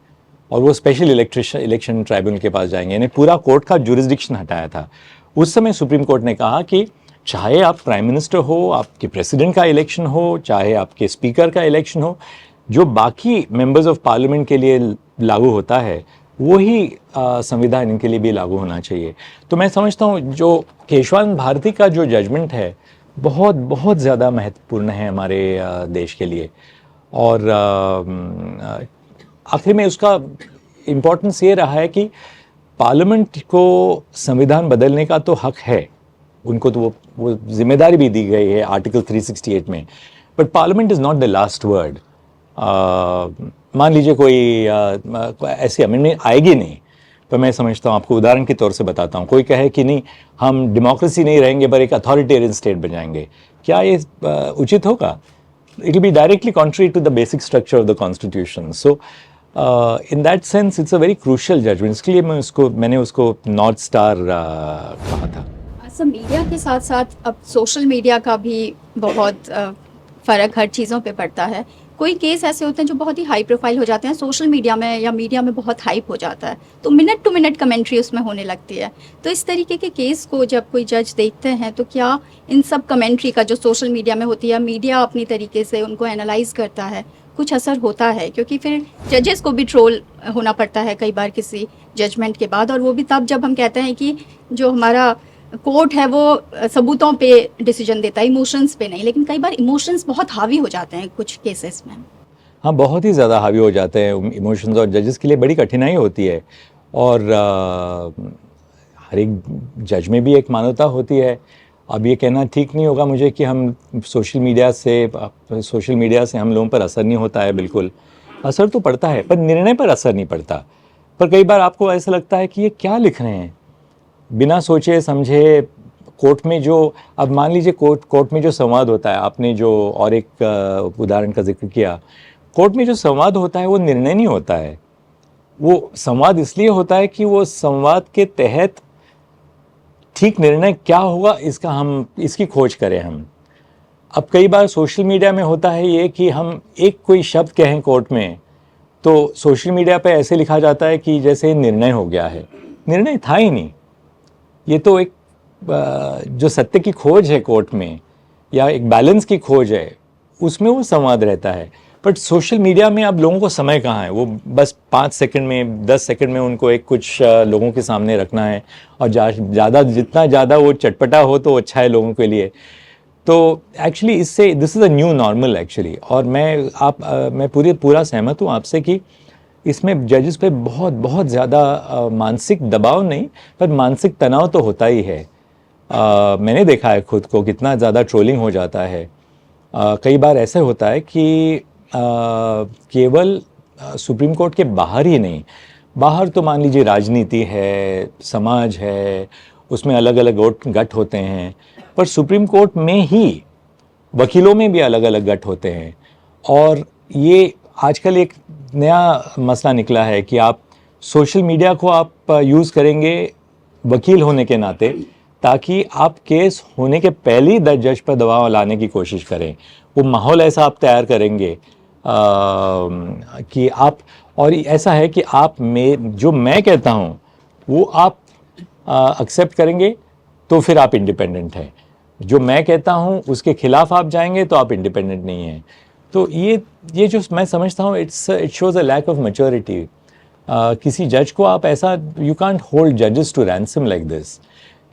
और वो स्पेशल इलेक्शन ट्राइब्यूनल के पास जाएंगे. यानी पूरा कोर्ट का जुरिस्डिक्शन हटाया था. उस समय सुप्रीम कोर्ट ने कहा कि चाहे आप प्राइम मिनिस्टर हो, आपके प्रेसिडेंट का इलेक्शन हो, चाहे आपके स्पीकर का इलेक्शन हो, जो बाकी मेंबर्स ऑफ पार्लियामेंट के लिए लागू होता है वही संविधान इनके लिए भी लागू होना चाहिए। तो मैं समझता हूँ जो केशवानंद भारती का जो जजमेंट है बहुत बहुत ज़्यादा महत्वपूर्ण है हमारे देश के लिए। और आखिर में उसका इम्पोर्टेंस ये रहा है कि पार्लियामेंट को संविधान बदलने का तो हक है, उनको तो वो जिम्मेदारी भी दी गई है आर्टिकल 368 में, but parliament is not the last word. मान लीजिए कोई ऐसी अमेंडमेंट आएगी नहीं, तो मैं समझता हूँ, आपको उदाहरण के तौर से बताता हूँ, कोई कहे कि नहीं हम डेमोक्रेसी नहीं रहेंगे पर एक अथॉरिटेरियन स्टेट बन जाएंगे, क्या ये उचित होगा? It will be directly contrary to the basic structure of the constitution. So in that sense it's a very crucial judgment. इसके लिए मैंने उसको नॉर्थ स्टार कहा था। सब मीडिया के साथ साथ अब सोशल मीडिया का भी बहुत फ़र्क हर चीज़ों पे पड़ता है। कोई केस ऐसे होते हैं जो बहुत ही हाई प्रोफाइल हो जाते हैं सोशल मीडिया में या मीडिया में, बहुत हाइप हो जाता है, तो मिनट टू मिनट कमेंट्री उसमें होने लगती है। तो इस तरीके के केस को जब कोई जज देखते हैं तो क्या इन सब कमेंट्री का जो सोशल मीडिया में होती है, मीडिया अपनी तरीके से उनको एनालाइज करता है, कुछ असर होता है? क्योंकि फिर जजेस को भी ट्रोल होना पड़ता है कई बार किसी जजमेंट के बाद, और वो भी तब जब हम कहते हैं कि जो हमारा कोर्ट है वो सबूतों पे डिसीजन देता है, इमोशंस पे नहीं। लेकिन कई बार इमोशंस बहुत हावी हो जाते हैं कुछ केसेस में। हाँ, बहुत ही ज़्यादा हावी हो जाते हैं इमोशंस, और जजेस के लिए बड़ी कठिनाई होती है। और हर एक जज में भी एक मानवता होती है। अब ये कहना ठीक नहीं होगा मुझे कि हम सोशल मीडिया से हम लोगों पर असर नहीं होता है। बिल्कुल असर तो पड़ता है, पर निर्णय पर असर नहीं पड़ता। पर कई बार आपको ऐसा लगता है कि ये क्या लिख रहे हैं, बिना सोचे समझे कोर्ट में जो, अब मान लीजिए कोर्ट में जो संवाद होता है, आपने जो और एक उदाहरण का जिक्र किया, कोर्ट में जो संवाद होता है वो निर्णय नहीं होता है। वो संवाद इसलिए होता है कि वो संवाद के तहत ठीक निर्णय क्या होगा इसकी खोज करें हम। अब कई बार सोशल मीडिया में होता है ये कि हम एक कोई शब्द कहें कोर्ट में, तो सोशल मीडिया पे ऐसे लिखा जाता है कि जैसे निर्णय हो गया है। निर्णय था ही नहीं, ये तो एक जो सत्य की खोज है कोर्ट में, या एक बैलेंस की खोज है, उसमें वो संवाद रहता है। बट सोशल मीडिया में अब लोगों को समय कहाँ है, वो बस 5 सेकंड में 10 सेकंड में उनको एक कुछ लोगों के सामने रखना है, और जितना ज़्यादा वो चटपटा हो तो अच्छा है लोगों के लिए। तो एक्चुअली इससे this is a new normal actually. और मैं पूरा सहमत हूँ आपसे कि इसमें जजेस पे बहुत बहुत ज़्यादा मानसिक दबाव नहीं, पर मानसिक तनाव तो होता ही है। मैंने देखा है खुद को कितना ज़्यादा ट्रोलिंग हो जाता है। कई बार ऐसे होता है कि केवल सुप्रीम कोर्ट के बाहर ही नहीं, बाहर तो मान लीजिए राजनीति है, समाज है, उसमें अलग अलग गट होते हैं, पर सुप्रीम कोर्ट में ही वकीलों में भी अलग अलग गट होते हैं। और ये आजकल एक नया मसला निकला है कि आप सोशल मीडिया को आप यूज़ करेंगे वकील होने के नाते, ताकि आप केस होने के पहले ही जज पर दबाव लाने की कोशिश करें। वो माहौल ऐसा आप तैयार करेंगे कि आप, और ऐसा है कि आप जो मैं कहता हूँ वो आप एक्सेप्ट करेंगे तो फिर आप इंडिपेंडेंट हैं। जो मैं कहता हूँ उसके खिलाफ आप जाएंगे तो आप इंडिपेंडेंट नहीं हैं। तो ये जो मैं समझता हूँ it shows a lack of maturity. किसी जज को आप ऐसा, यू कांट होल्ड जजेस टू रैंसम लाइक दिस।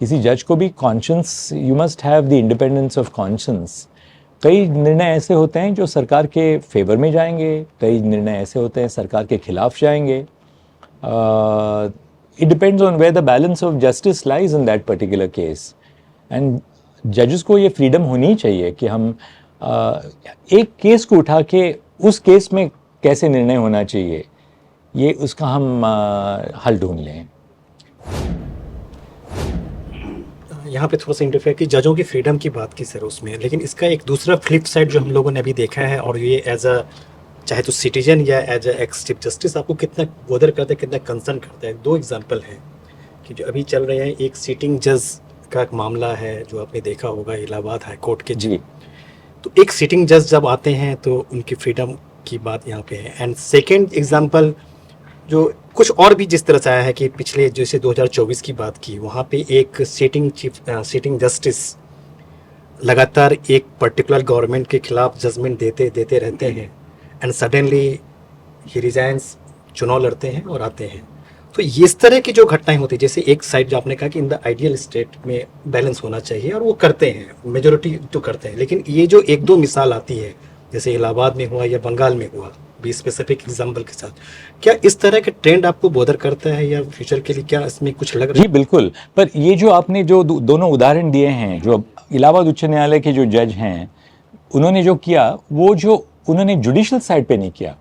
किसी जज को भी conscience, you must have the independence of conscience. कई निर्णय ऐसे होते हैं जो सरकार के फेवर में जाएंगे, कई निर्णय ऐसे होते हैं सरकार के खिलाफ जाएंगे। It depends on where the balance of justice lies in that particular case. And जजेस को ये फ्रीडम होनी चाहिए कि हम एक केस को उठा के उस केस में कैसे निर्णय होना चाहिए, ये उसका हम हल ढूंढ लें। यहाँ पे थोड़ा सा इंटरफेयर की जजों की फ्रीडम की बात की सर उसमें, लेकिन इसका एक दूसरा फ्लिप साइड जो हम लोगों ने अभी देखा है, और ये एज अ चाहे तो सिटीजन या as a ex chief justice आपको कितना बोदर करता है, कितना कंसर्न करता है। 2 एग्जांपल हैं कि जो अभी चल रहे हैं। एक सीटिंग जज का एक मामला है जो आपने देखा होगा, इलाहाबाद हाई कोर्ट के। जी। तो एक सीटिंग जज जब आते हैं तो उनकी फ्रीडम की बात यहाँ पे है। एंड सेकेंड एग्जाम्पल जो कुछ और भी जिस तरह से आया है कि पिछले जैसे 2024 की बात की, वहाँ पे एक सीटिंग जस्टिस लगातार एक पर्टिकुलर गवर्नमेंट के खिलाफ जजमेंट देते रहते हैं, एंड सडनली ही रिजाइंस, चुनाव लड़ते हैं और आते हैं। तो इस तरह की जो घटनाएं होती है, जैसे एक साइड जो आपने कहा कि इन द आइडियल स्टेट में बैलेंस होना चाहिए और वो करते हैं, मेजोरिटी तो करते हैं, लेकिन ये जो एक दो मिसाल आती है जैसे इलाहाबाद में हुआ या बंगाल में हुआ, भी स्पेसिफिक एग्जाम्पल के साथ, क्या इस तरह के ट्रेंड आपको बोदर करता है या फ्यूचर के लिए क्या इसमें कुछ लग रहा जी बिल्कुल। पर ये जो आपने जो दोनों उदाहरण दिए हैं, जो इलाहाबाद उच्च न्यायालय के जो जज हैं उन्होंने जो किया, वो जो उन्होंने जुडिशल साइड पे नहीं किया।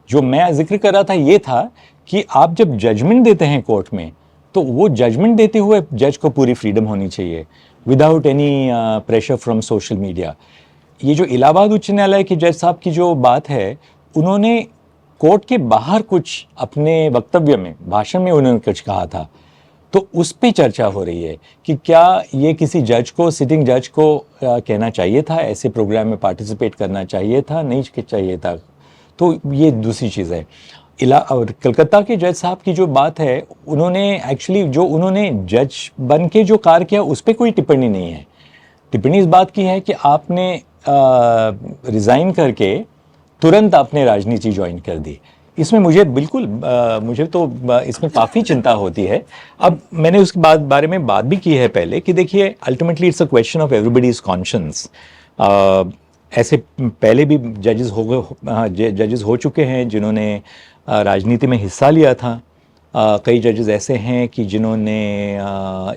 जो मैं जिक्र कर रहा था ये था कि आप जब जजमेंट देते हैं कोर्ट में, तो वो जजमेंट देते हुए जज को पूरी फ्रीडम होनी चाहिए, without any pressure from social media. ये जो इलाहाबाद उच्च न्यायालय के जज साहब की जो बात है, उन्होंने कोर्ट के बाहर कुछ अपने वक्तव्य में, भाषण में उन्होंने कुछ कहा था, तो उस पे चर्चा हो रही है कि क्या ये किसी जज को, सिटिंग जज को कहना चाहिए था, ऐसे प्रोग्राम में पार्टिसिपेट करना चाहिए था, नहीं चाहिए था। तो ये दूसरी चीज़ है। और कलकत्ता के जज साहब की जो बात है, उन्होंने एक्चुअली जो उन्होंने जज बन के जो कार्य किया उस पर कोई टिप्पणी नहीं है। टिप्पणी इस बात की है कि आपने रिज़ाइन करके तुरंत आपने राजनीति ज्वाइन कर दी। इसमें मुझे बिल्कुल मुझे तो इसमें काफ़ी चिंता होती है। अब मैंने उसके बारे में बात भी की है पहले कि देखिए, ultimately it's a question of everybody's conscience. ऐसे पहले भी जजेस हो चुके हैं जिन्होंने राजनीति में हिस्सा लिया था। कई जजेस ऐसे हैं कि जिन्होंने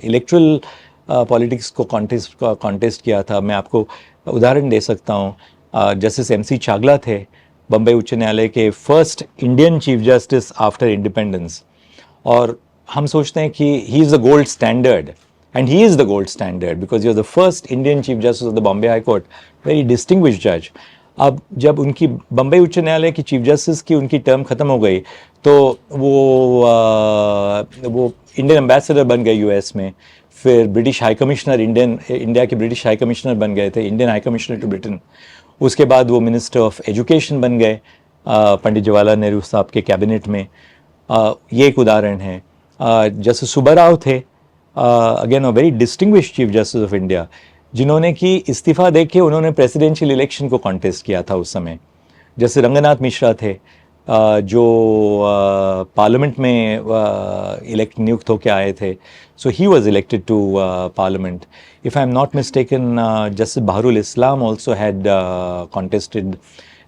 इलेक्ट्रल पॉलिटिक्स को कॉन्टेस्ट किया था। मैं आपको उदाहरण दे सकता हूँ, जस्टिस MC चागला थे, बम्बई उच्च न्यायालय के first Indian chief justice after independence, और हम सोचते हैं कि he is the gold standard, and he is the gold standard because he was the first Indian chief justice of the Bombay high court, very distinguished जज। अब जब उनकी बम्बई उच्च न्यायालय की चीफ जस्टिस की उनकी टर्म ख़त्म हो गई, तो वो इंडियन एम्बेसडर बन गए US में, फिर ब्रिटिश हाई कमिश्नर, इंडिया के ब्रिटिश हाई कमिश्नर बन गए थे, Indian high commissioner to Britain. उसके बाद वो मिनिस्टर ऑफ एजुकेशन बन गए पंडित जवाहरलाल नेहरू साहब के कैबिनेट में। ये एक उदाहरण है। जस्टिस सुब्बाराव थे, again a very distinguished chief justice of India, जिन्होंने कि इस्तीफ़ा दे के उन्होंने प्रेसिडेंशियल इलेक्शन को कॉन्टेस्ट किया था उस समय। जैसे रंगनाथ मिश्रा थे, जो पार्लियामेंट में नियुक्त होकर आए थे, so he was elected to parliament. If I am not mistaken, justice Baharul Islam also had contested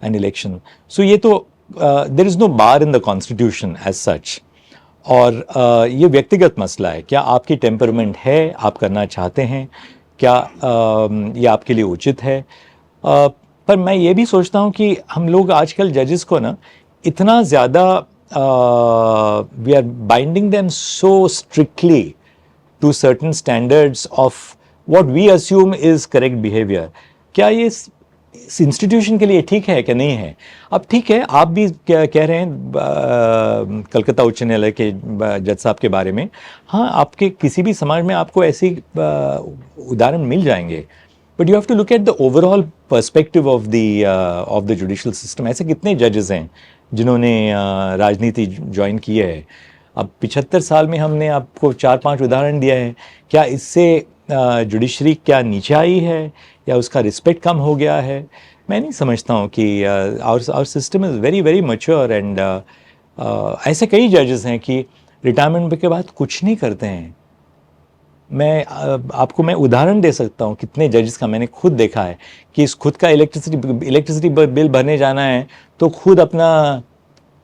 an election. So ये तो there is no bar in the constitution as such. और ये व्यक्तिगत मसला है, क्या आपकी टेम्परमेंट है, आप करना चाहते हैं, क्या ये आपके लिए उचित है। पर मैं ये भी सोचता हूँ कि हम लोग आजकल जजेस को ना इतना ज़्यादा we are binding them so strictly to certain standards of what we assume is correct behaviour. क्या ये इस इंस्टीट्यूशन के लिए ठीक है कि नहीं है? अब ठीक है, आप भी क्या कह रहे हैं कलकत्ता उच्च न्यायालय के जज साहब के बारे में, हाँ, आपके किसी भी समाज में आपको ऐसी उदाहरण मिल जाएंगे, but you have to look at the overall perspective of the judicial system. ऐसे कितने जजेस हैं जिन्होंने राजनीति ज्वाइन की है? अब 75 साल में हमने आपको 4-5 उदाहरण दिया है। क्या इससे जुडिशरी क्या नीचे आई है या उसका रिस्पेक्ट कम हो गया है? मैं नहीं समझता हूँ कि our system is very very mature, and ऐसे कई जजेस हैं कि रिटायरमेंट के बाद कुछ नहीं करते हैं। आपको मैं उदाहरण दे सकता हूँ कितने जजेस का मैंने खुद देखा है कि खुद का इलेक्ट्रिसिटी बिल भरने जाना है तो खुद अपना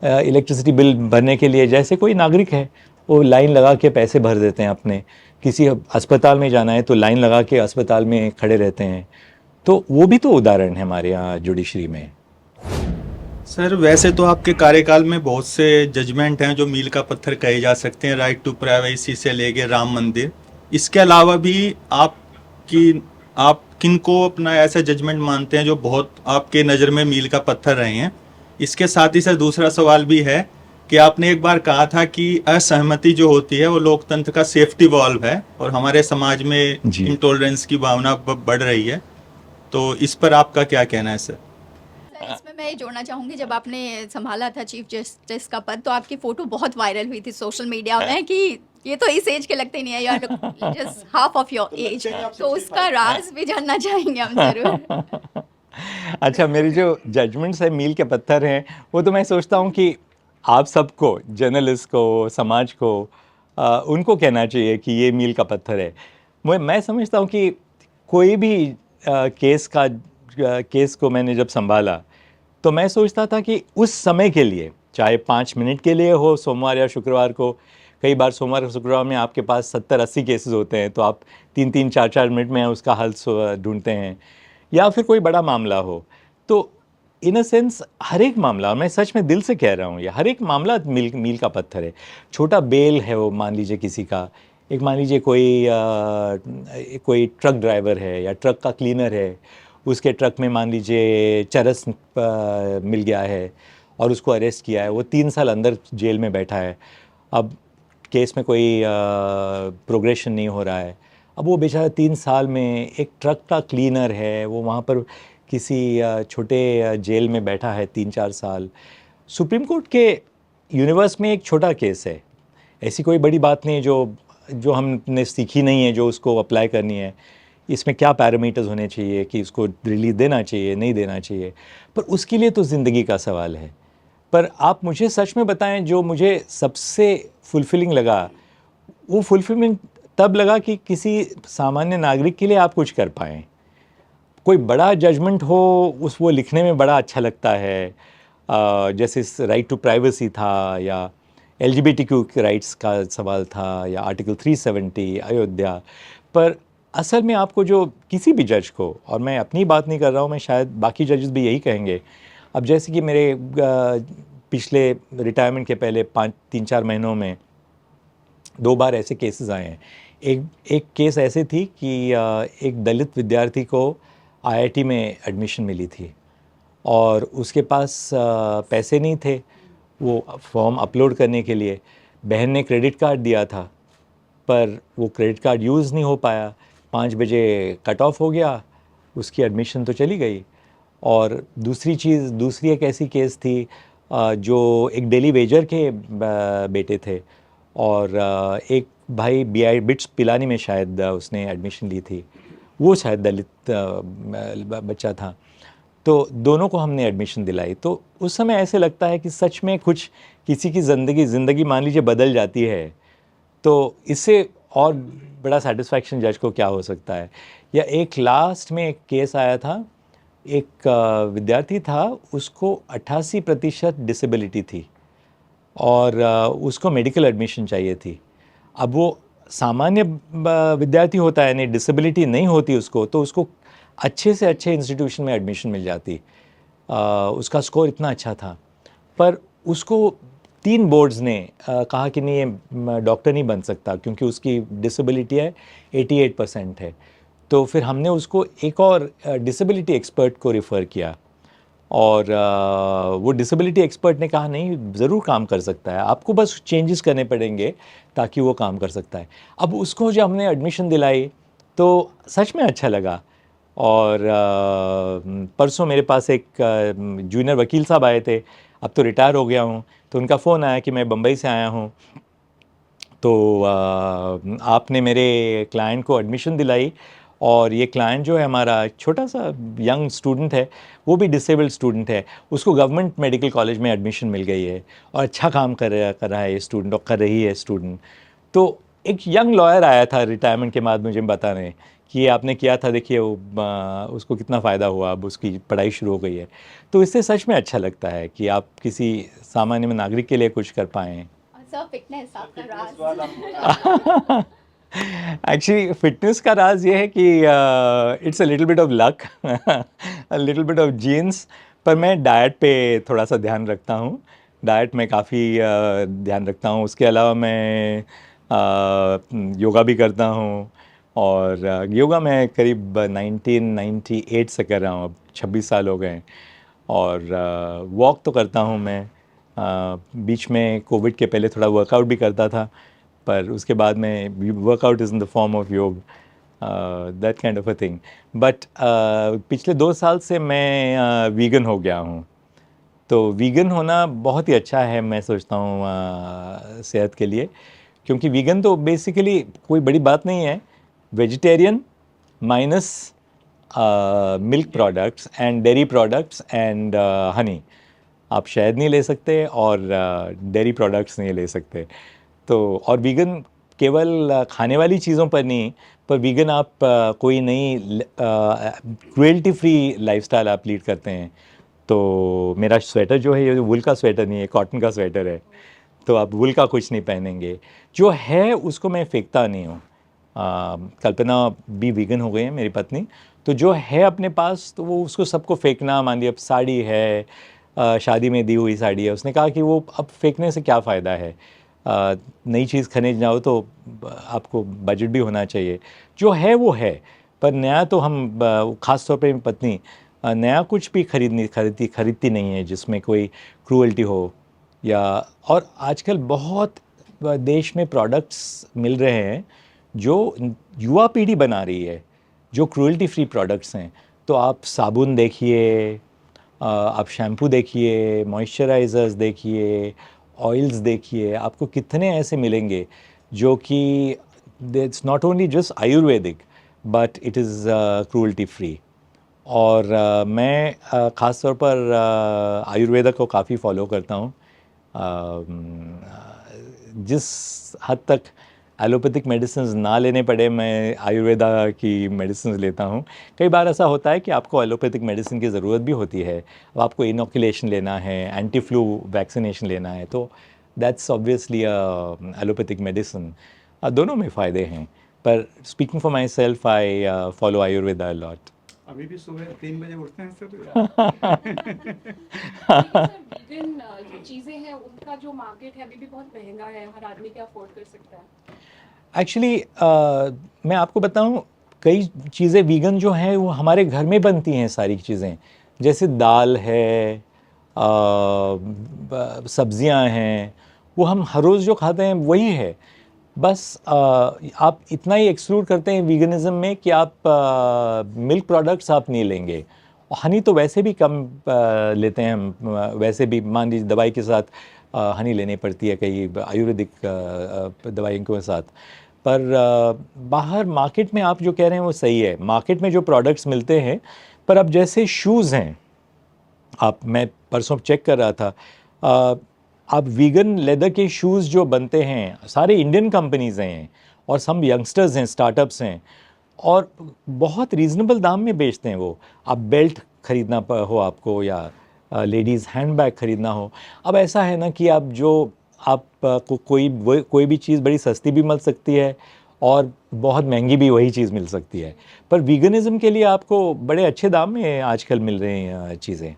इलेक्ट्रिसिटी बिल भरने के लिए, जैसे कोई नागरिक है, वो लाइन लगा के पैसे भर देते हैं अपने। किसी अस्पताल में जाना है तो लाइन लगा के अस्पताल में खड़े रहते हैं। तो वो भी तो उदाहरण है हमारे यहाँ जुडिशरी में। सर, वैसे तो आपके कार्यकाल में बहुत से जजमेंट हैं जो मील का पत्थर कहे जा सकते हैं, राइट टू प्राइवेसी से लेके राम मंदिर। इसके अलावा भी आप किनको अपना ऐसा जजमेंट मानते हैं जो बहुत आपके नज़र में मील का पत्थर रहे हैं? इसके साथ ही सर दूसरा सवाल भी है कि आपने एक बार कहा था कि असहमति जो होती है वो लोकतंत्र का सेफ्टी वॉल्व है और हमारे समाज में इंटॉलरेंस की भावना बढ़ रही है, तो इस पर आपका क्या कहना है सर? इसमें मैं ये जोड़ना चाहूँगी, जब आपने संभाला था चीफ जस्टिस का पद तो आपकी फ़ोटो बहुत वायरल हुई थी सोशल मीडिया में कि ये तो इस एज के लगते नहीं है, यार just half of your age. तो उसका राज भी जानना चाहेंगे हम ज़रूर। अच्छा, मेरी जो जजमेंट्स है मील के पत्थर हैं, वो तो मैं सोचता हूँ कि आप सबको, जर्नलिस्ट को, समाज को, उनको कहना चाहिए कि ये मील का पत्थर है। मैं समझता हूँ कि कोई भी केस को मैंने जब संभाला तो मैं सोचता था कि उस समय के लिए, चाहे 5 मिनट के लिए हो, सोमवार या शुक्रवार को, कई बार सोमवार और शुक्रवार में आपके पास 70-80 केसेस होते हैं, तो आप 3-3, 4-4 मिनट में उसका हल ढूंढते हैं, या फिर कोई बड़ा मामला हो। तो इन अ सेंस हर एक मामला, मैं सच में दिल से कह रहा हूँ, ये हर एक मामला मील का पत्थर है। छोटा बेल है वो, मान लीजिए किसी का, एक मान लीजिए कोई ट्रक ड्राइवर है या ट्रक का क्लीनर है, उसके ट्रक में मान लीजिए चरस मिल गया है और उसको अरेस्ट किया है, वो 3 साल अंदर जेल में बैठा है। अब केस में कोई प्रोग्रेशन नहीं हो रहा है। अब वो बेचारा 3 साल में, एक ट्रक का क्लीनर है, वो वहाँ पर किसी छोटे जेल में बैठा है 3-4 साल। सुप्रीम कोर्ट के यूनिवर्स में एक छोटा केस है, ऐसी कोई बड़ी बात नहीं जो हमने सीखी नहीं है, जो उसको अप्लाई करनी है। इसमें क्या पैरामीटर्स होने चाहिए कि इसको रिलीज देना चाहिए, नहीं देना चाहिए, पर उसके लिए तो ज़िंदगी का सवाल है। पर आप मुझे सच में बताएं, जो मुझे सबसे फुलफिलिंग लगा, वो फुलफिलमेंट तब लगा कि किसी सामान्य नागरिक के लिए आप कुछ कर पाएँ। कोई बड़ा जजमेंट हो, वो लिखने में बड़ा अच्छा लगता है, जैसे राइट टू प्राइवेसी था, या LGBTQ के राइट्स का सवाल था, या आर्टिकल 370 अयोध्या। पर असल में आपको जो किसी भी जज को, और मैं अपनी बात नहीं कर रहा हूँ, मैं शायद बाकी जजेस भी यही कहेंगे। अब जैसे कि मेरे पिछले रिटायरमेंट के पहले 3-4 महीनों में 2 बार ऐसे केसेस आए हैं। एक केस ऐसे थी कि एक दलित विद्यार्थी को IIT में एडमिशन मिली थी और उसके पास पैसे नहीं थे वो फॉर्म अपलोड करने के लिए। बहन ने क्रेडिट कार्ड दिया था, पर वो क्रेडिट कार्ड यूज़ नहीं हो पाया। 5 बजे कट ऑफ हो गया, उसकी एडमिशन तो चली गई। और दूसरी एक ऐसी केस थी, जो एक डेली वेजर के बेटे थे, और एक भाई BI बिट्स पिलानी में शायद उसने एडमिशन ली थी, वो शायद दलित बच्चा था। तो दोनों को हमने एडमिशन दिलाई। तो उस समय ऐसे लगता है कि सच में कुछ किसी की ज़िंदगी मान लीजिए बदल जाती है, तो इससे और बड़ा सेटिस्फैक्शन जज को क्या हो सकता है। या एक लास्ट में एक केस आया था, एक विद्यार्थी था, उसको 88% डिसेबिलिटी थी और उसको मेडिकल एडमिशन चाहिए थी। अब वो सामान्य विद्यार्थी होता है, यानी डिसेबिलिटी नहीं होती उसको, तो उसको अच्छे से अच्छे इंस्टीट्यूशन में एडमिशन मिल जाती। उसका स्कोर इतना अच्छा था, पर उसको 3 बोर्ड्स ने कहा कि नहीं, ये डॉक्टर नहीं बन सकता क्योंकि उसकी डिसेबिलिटी है 88% है। तो फिर हमने उसको एक और डिसेबिलिटी एक्सपर्ट को रेफ़र किया, और वो डिसेबिलिटी एक्सपर्ट ने कहा नहीं, ज़रूर काम कर सकता है, आपको बस चेंजेस करने पड़ेंगे ताकि वो काम कर सकता है। अब उसको जब हमने एडमिशन दिलाई तो सच में अच्छा लगा। और परसों मेरे पास एक जूनियर वकील साहब आए थे, अब तो रिटायर हो गया हूँ, तो उनका फ़ोन आया कि मैं बम्बई से आया हूँ, तो आपने मेरे क्लाइंट को एडमिशन दिलाई, और ये क्लाइंट जो है हमारा छोटा सा यंग स्टूडेंट है, वो भी डिसेबल्ड स्टूडेंट है, उसको गवर्नमेंट मेडिकल कॉलेज में एडमिशन मिल गई है और अच्छा काम कर रहा है ये स्टूडेंट, और कर रही है स्टूडेंट। तो एक यंग लॉयर आया था रिटायरमेंट के बाद मुझे बताने कि ये आपने किया था, देखिए उसको कितना फ़ायदा हुआ, अब उसकी पढ़ाई शुरू हो गई है। तो इससे सच में अच्छा लगता है कि आप किसी सामान्य नागरिक के लिए कुछ कर पाएँ। सर फिटनेस आपका राज। एक्चुअली फिटनेस का राज ये है कि it's a little bit of luck, a little bit of genes. पर मैं डाइट पे थोड़ा सा ध्यान रखता हूँ, डाइट में काफ़ी ध्यान रखता हूँ। उसके अलावा मैं योगा भी करता हूँ, और योगा मैं करीब 1998 से कर रहा हूँ, अब 26 साल हो गए हैं। और वॉक तो करता हूँ मैं, बीच में कोविड के पहले थोड़ा वर्कआउट भी करता था, पर उसके बाद में workout is in the form of yoga, that kind of a thing. But पिछले 2 साल से मैं वीगन हो गया हूँ। तो वीगन होना बहुत ही अच्छा है, मैं सोचता हूँ सेहत के लिए, क्योंकि वीगन तो बेसिकली कोई बड़ी बात नहीं है, vegetarian minus milk products and dairy products and honey. आप शहद नहीं ले सकते और डेयरी प्रोडक्ट्स नहीं ले सकते। तो और वीगन केवल खाने वाली चीज़ों पर नहीं, पर वीगन आप कोई नई क्रुएल्टी फ्री लाइफस्टाइल आप लीड करते हैं। तो मेरा स्वेटर जो है ये वुल का स्वेटर नहीं है, कॉटन का स्वेटर है। तो आप वुल का कुछ नहीं पहनेंगे, जो है उसको मैं फेंकता नहीं हूँ। कल्पना भी वीगन हो गई है मेरी पत्नी, तो जो है अपने पास तो वो उसको सबको फेंकना, मान लिया अब साड़ी है, शादी में दी हुई साड़ी है, उसने कहा कि वो अब फेंकने से क्या फ़ायदा है, नई चीज़ खरीदना हो तो आपको बजट भी होना चाहिए। जो है वो है, पर नया तो हम ख़ास तौर पे मेरी पत्नी नया कुछ भी खरीदती नहीं है जिसमें कोई क्रूअल्टी हो या। और आजकल बहुत देश में प्रोडक्ट्स मिल रहे हैं जो युवा पीढ़ी बना रही है, जो क्रूअल्टी फ्री प्रोडक्ट्स हैं। तो आप साबुन देखिए, आप शैम्पू देखिए, मॉइस्चराइज़र्स देखिए, ऑयल्स देखिए, आपको कितने ऐसे मिलेंगे जो कि it's not only just Ayurvedic but it is cruelty free. और मैं ख़ास तौर पर आयुर्वेदा को काफ़ी फॉलो करता हूँ। जिस हद तक एलोपैथिक मेडिसिन्स ना लेने पड़े, मैं आयुर्वेदा की मेडिसिन लेता हूँ। कई बार ऐसा होता है कि आपको एलोपैथिक मेडिसिन की ज़रूरत भी होती है, अब आपको इनोकुलेशन लेना है, एंटी फ्लू वैक्सीनेशन लेना है, तो दैट्स ऑब्वियसली एलोपैथिक मेडिसिन। दोनों में फ़ायदे हैं, पर speaking for my self I follow Ayurveda lot. अभी भी सुबह 3 बजे उठते हैं सर। वीगन जो चीज़ें हैं उनका जो मार्केट है अभी भी बहुत महंगा है, हर आदमी क्या अफोर्ड कर सकता है? एक्चुअली मैं आपको बताऊं, कई चीज़ें वीगन जो हैं वो हमारे घर में बनती हैं सारी चीज़ें, जैसे दाल है, सब्जियां हैं, वो हम हर रोज़ जो खाते हैं वही है। बस आप इतना ही एक्सक्लूड करते हैं वीगनिज़म में कि आप मिल्क प्रोडक्ट्स आप नहीं लेंगे, और हनी तो वैसे भी कम लेते हैं हम, वैसे भी मान लीजिए दवाई के साथ हनी लेनी पड़ती है कई आयुर्वेदिक दवाइयों के साथ। पर बाहर मार्केट में आप जो कह रहे हैं वो सही है, मार्केट में जो प्रोडक्ट्स मिलते हैं, पर अब जैसे शूज़ हैं, मैं परसों चेक कर रहा था, अब वीगन लेदर के शूज़ जो बनते हैं सारे इंडियन कंपनीज़ हैं, और सब यंगस्टर्स हैं, स्टार्टअप्स हैं, और बहुत रीज़नेबल दाम में बेचते हैं वो। आप बेल्ट ख़रीदना हो आपको, या लेडीज़ हैंडबैग ख़रीदना हो, अब ऐसा है ना कि आप को कोई भी चीज़ बड़ी सस्ती भी मिल सकती है और बहुत महंगी भी वही चीज़ मिल सकती है। पर वीगनिज़म के लिए आपको बड़े अच्छे दाम में आजकल मिल रही हैं चीज़ें।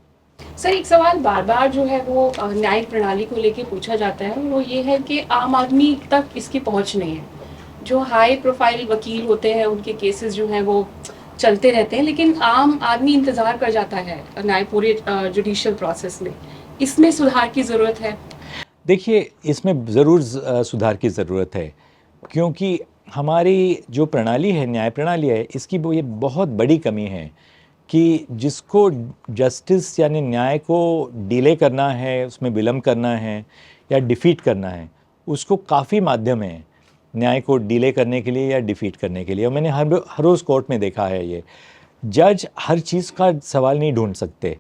सर एक सवाल बार बार जो है वो न्यायिक प्रणाली को लेके पूछा जाता है, वो ये है कि आम आदमी तक इसकी पहुंच नहीं है। जो हाई प्रोफाइल वकील होते हैं उनके केसेस जो हैं वो चलते रहते हैं, लेकिन आम आदमी इंतज़ार कर जाता है न्याय पूरे जुडिशियल प्रोसेस में। इसमें सुधार की ज़रूरत है। देखिए, इसमें ज़रूर सुधार की ज़रूरत है, क्योंकि हमारी जो प्रणाली है, न्याय प्रणाली है, इसकी ये बहुत बड़ी कमी है कि जिसको जस्टिस यानी न्याय को डिले करना है, उसमें विलम्ब करना है या डिफीट करना है, उसको काफ़ी माध्यम है न्याय को डिले करने के लिए या डिफीट करने के लिए। और मैंने हर रोज़ कोर्ट में देखा है ये। जज हर चीज़ का सवाल नहीं ढूंढ सकते,